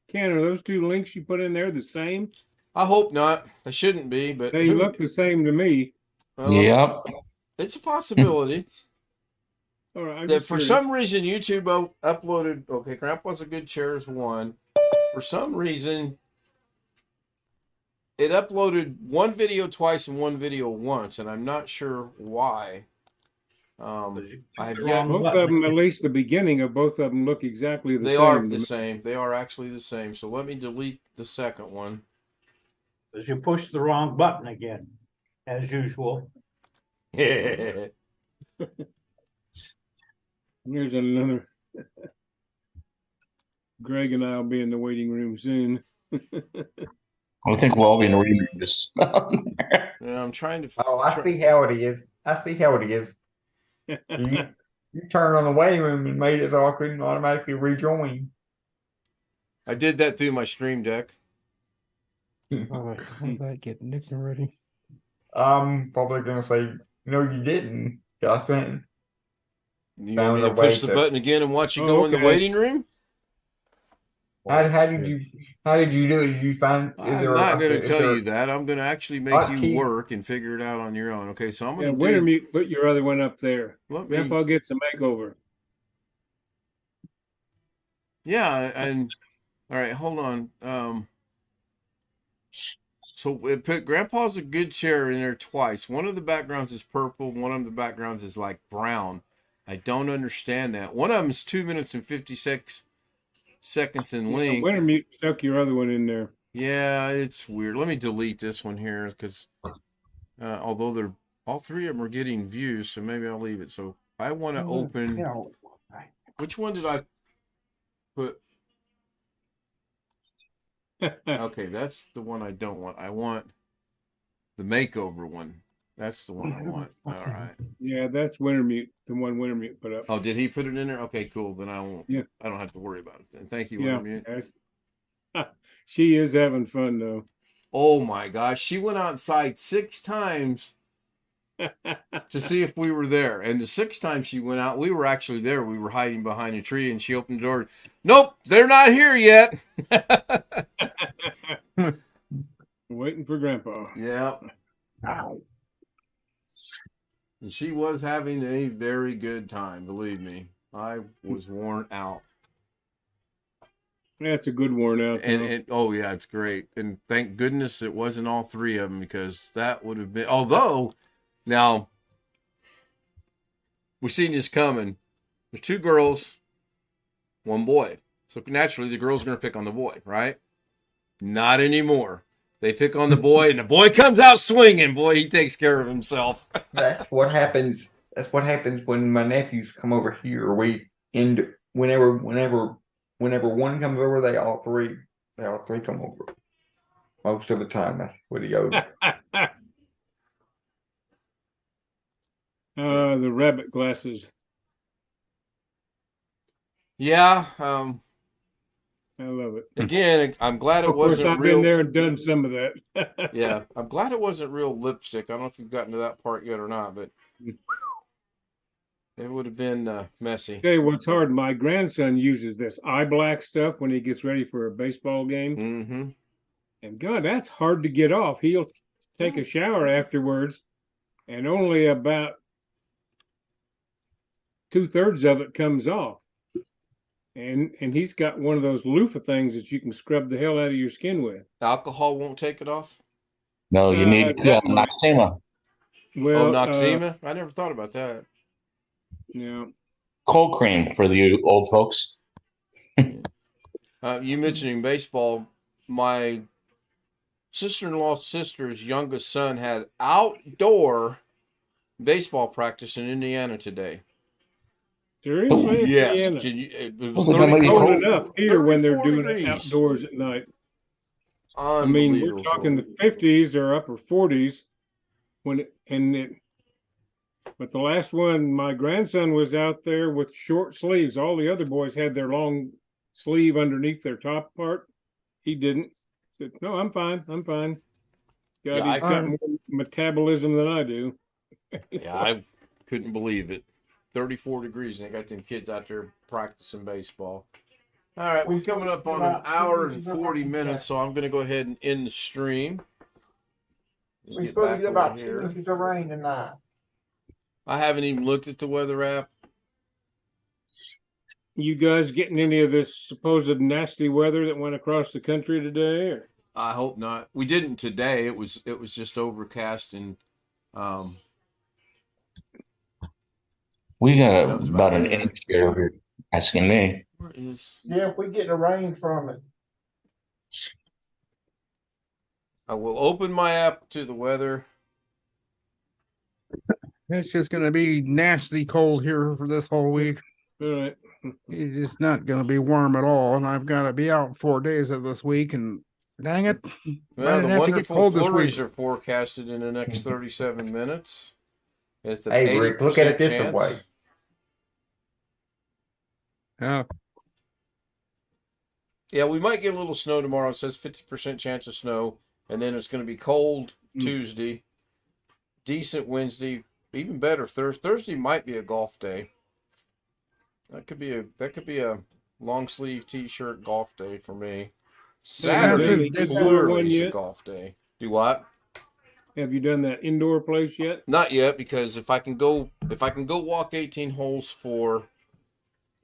Ken, are those 2 links you put in there the same? I hope not. They shouldn't be, but They look the same to me. well, Yep. it's a possibility. All right, I'm That just for curious. some reason YouTube uploaded. Okay, Grandpa's a good chair is one. For some reason, it uploaded one video twice and one video once, and I'm not sure why. I have yet. Both of them, at least the beginning of both of them, look exactly the They same. are to the me. same. They are actually the same. So let me delete the second one. Because you pushed the wrong button again, as usual. Here's another. Greg and I will be in the waiting room soon. I think we'll all be in the reading room. Just Yeah, I'm trying to. Oh, I see how it is. I see how it is. You turned on the waiting room and made it so I couldn't automatically rejoin. I did that through my stream deck. All right, hold that, get Nixon ready. I'm probably gonna say no, you didn't, Justin. You want me to push the button again and watch you go in the okay. waiting room? how did you do it? Did you find, is I'm there not like going a, to is tell there you that. I'm going to actually make you hotkey? work and figure it out on your own. Okay, so I'm Yeah, going to Wintermute, put your other one up there. let me, Grandpa gets a makeover. yeah, and all right, hold on. So it put Grandpa's a good chair in there twice. One of the backgrounds is purple. One of the backgrounds is like brown. I don't understand that. One of them is 2 minutes and 56 seconds in Yeah, length. Wintermute stuck your other one in there. Yeah, it's weird. Let me delete this one here because although they're all three of them are getting views, so maybe I'll leave it. So I want to open. Which one did I put? Okay, that's the one I don't want. I want the makeover one. That's the one I want. All right. Yeah, that's Wintermute, the one Wintermute put up. Oh, did he put it in there? Okay, cool. Then I won't. Yeah. I don't have to worry about it then. Thank you, Yeah, Wintermute. she is having fun though. Oh my gosh, she went outside 6 times to see if we were there, and the 6th time she went out, we were actually there. We were hiding behind a tree, and she opened the door. Nope, they're not here yet. Waiting for Grandpa. Yeah. And she was having a very good time, believe me. I was worn out. That's a good worn out. And oh yeah, it's great. And thank goodness it wasn't all 3 of them, because that would have been, although now we seen this coming. There's 2 girls, 1 boy. So naturally the girl's going to pick on the boy, right? Not anymore. They pick on the boy, and the boy comes out swinging. Boy, he takes care of himself. That's what happens. That's what happens when my nephews come over here. Whenever one comes over, they all three come over. Most of the time, that's what he goes. The rabbit glasses. Yeah. I love it. Again, I'm glad it Of course, wasn't I've real. been there and done some of that. Yeah, I'm glad it wasn't real lipstick. I don't know if you've gotten to that part yet or not, but it would have been messy. Tell you what's hard. My grandson uses this eye black stuff when he gets ready for a baseball game. Mm-hmm. And God, that's hard to get off. He'll take a shower afterwards, and only about 2/3 of it comes off. And he's got one of those loofah things that you can scrub the hell out of your skin with. Alcohol won't take it off? No, you need Noxema. Well, Noxema? I never thought about that. Yeah. Cold cream for the old folks. You mentioning baseball, my sister-in-law's sister's youngest son had outdoor baseball practice in Indiana today. Seriously? Yes. Indiana? It was cold enough here when they're 34 doing degrees. it outdoors at night. I mean, we're talking the 50s or upper 40s but the last one, my grandson was out there with short sleeves. All the other boys had their long sleeve underneath their top part. He didn't. He said, "No, I'm fine. I'm fine." God, Yeah, he's got more metabolism than I do. Yeah, I couldn't believe it. 34 degrees, and they got them kids out there practicing baseball. All right, we're coming up on an hour and 40 minutes, so I'm going to go ahead and end the stream. We're supposed to get about 2 inches of rain tonight. I haven't even looked at the weather app. You guys getting any of this supposed nasty weather that went across the country today? Or? I hope not. We didn't today. It was just overcast and we got about an inch here. If you're asking me. Where is? Yeah, if we get the rain from it. I will open my app to the weather. It's just going to be nasty cold here for this whole week. All right. It's not going to be warm at all, and I've got to be out 4 days of this week. And dang it, Well, the have to get wonderful cold this flurries week. are forecasted in the next 37 minutes. It's the Hey, Rick, look at it 80% this chance. way. Yeah, we might get a little snow tomorrow. It says 50% chance of snow, and then it's going to be cold Tuesday, decent Wednesday, even better Thursday. Thursday might be a golf day. That could be a long sleeve t-shirt golf day for me. Have you done Saturday the indoor clearly one is a yet? golf day. Do what? Have you done that indoor place yet? Not yet, because if I can go walk 18 holes for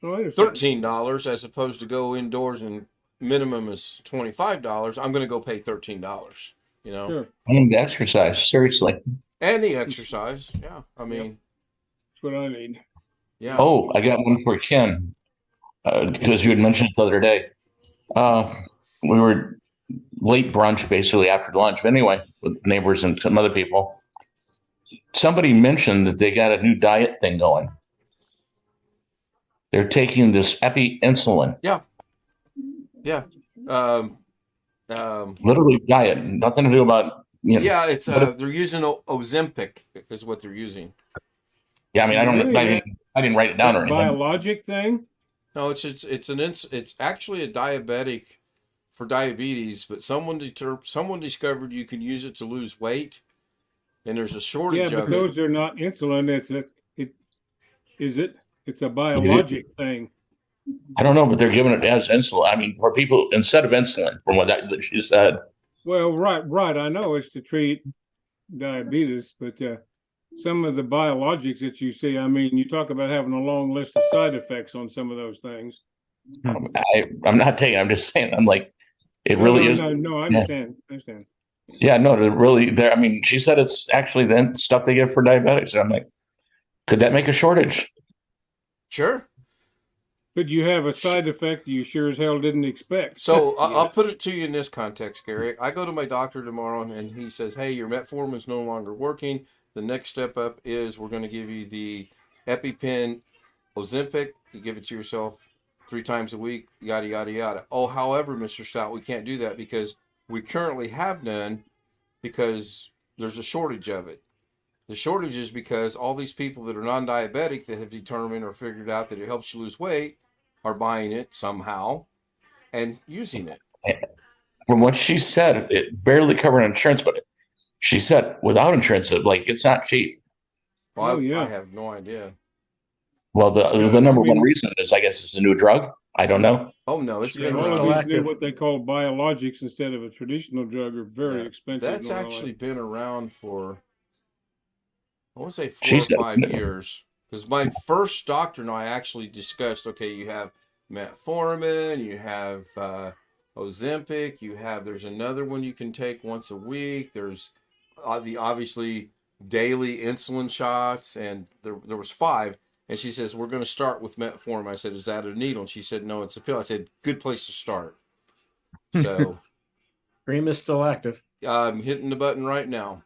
Oh, I understand. $13 as opposed to go indoors and minimum is $25, I'm going to go pay $13. You know, Sure. And exercise, seriously. and the exercise. Yeah, I mean, That's what I need. yeah. Oh, I got one for Ken, because you had mentioned it the other day. We were late brunch, basically after lunch. But anyway, with neighbors and some other people. Somebody mentioned that they got a new diet thing going. They're taking this epi-insulin. Yeah. Literally diet, nothing to do about, Yeah, it's but they're using Ozempic is what they're using. yeah, I mean, I don't know. Really? I didn't write it down or That anything. biologic thing? No, it's actually a diabetic for diabetes, but someone discovered you can use it to lose weight, and there's a Yeah, shortage but of those are not insulin. It's a biologic thing. I don't know, but they're giving it as insulin. I mean, for people instead of insulin, from what that she said. Well, right. I know it's to treat diabetes, but some of the biologics that you see, I mean, you talk about having a long list of side effects on some of those things. I'm not taking. I'm just saying. I'm like, it No, really no, is. No, I understand. I understand. Yeah, no, it really. There. I mean, she said it's actually then stuff they give for diabetics. And I'm like, could that make a shortage? Sure. But you have a side effect you sure as hell didn't expect. So I'll put it to you in this context, Gary. I go to my doctor tomorrow, and he says, "Hey, your metformin is no longer working. The next step up is we're going to give you the EpiPen Ozempic. You give it to yourself 3 times a week, yada, yada, yada." Oh, however, Mr. Stout, we can't do that because we currently have none because there's a shortage of it. The shortage is because all these people that are non-diabetic that have determined or figured out that it helps you lose weight are buying it somehow and using it. From what she said, it barely covered insurance, but she said without insurance, it's not cheap. Well, I have no idea. Well, the number one reason is, I guess, it's a new drug. I don't know. Oh no, it's been all around. of these do what they call biologics instead of a traditional drug are very expensive. That's actually been around for, I want to say 4 She or said- 5 years. Because my first doctor and I actually discussed, okay, you have metformin, you have Ozempic, there's another one you can take once a week. There's the obviously daily insulin shots, and there was 5. And she says, we're going to start with metformin. I said, is that a needle? And she said, no, it's a pill. I said, good place to start. So Cream is still active. I'm hitting the button right now.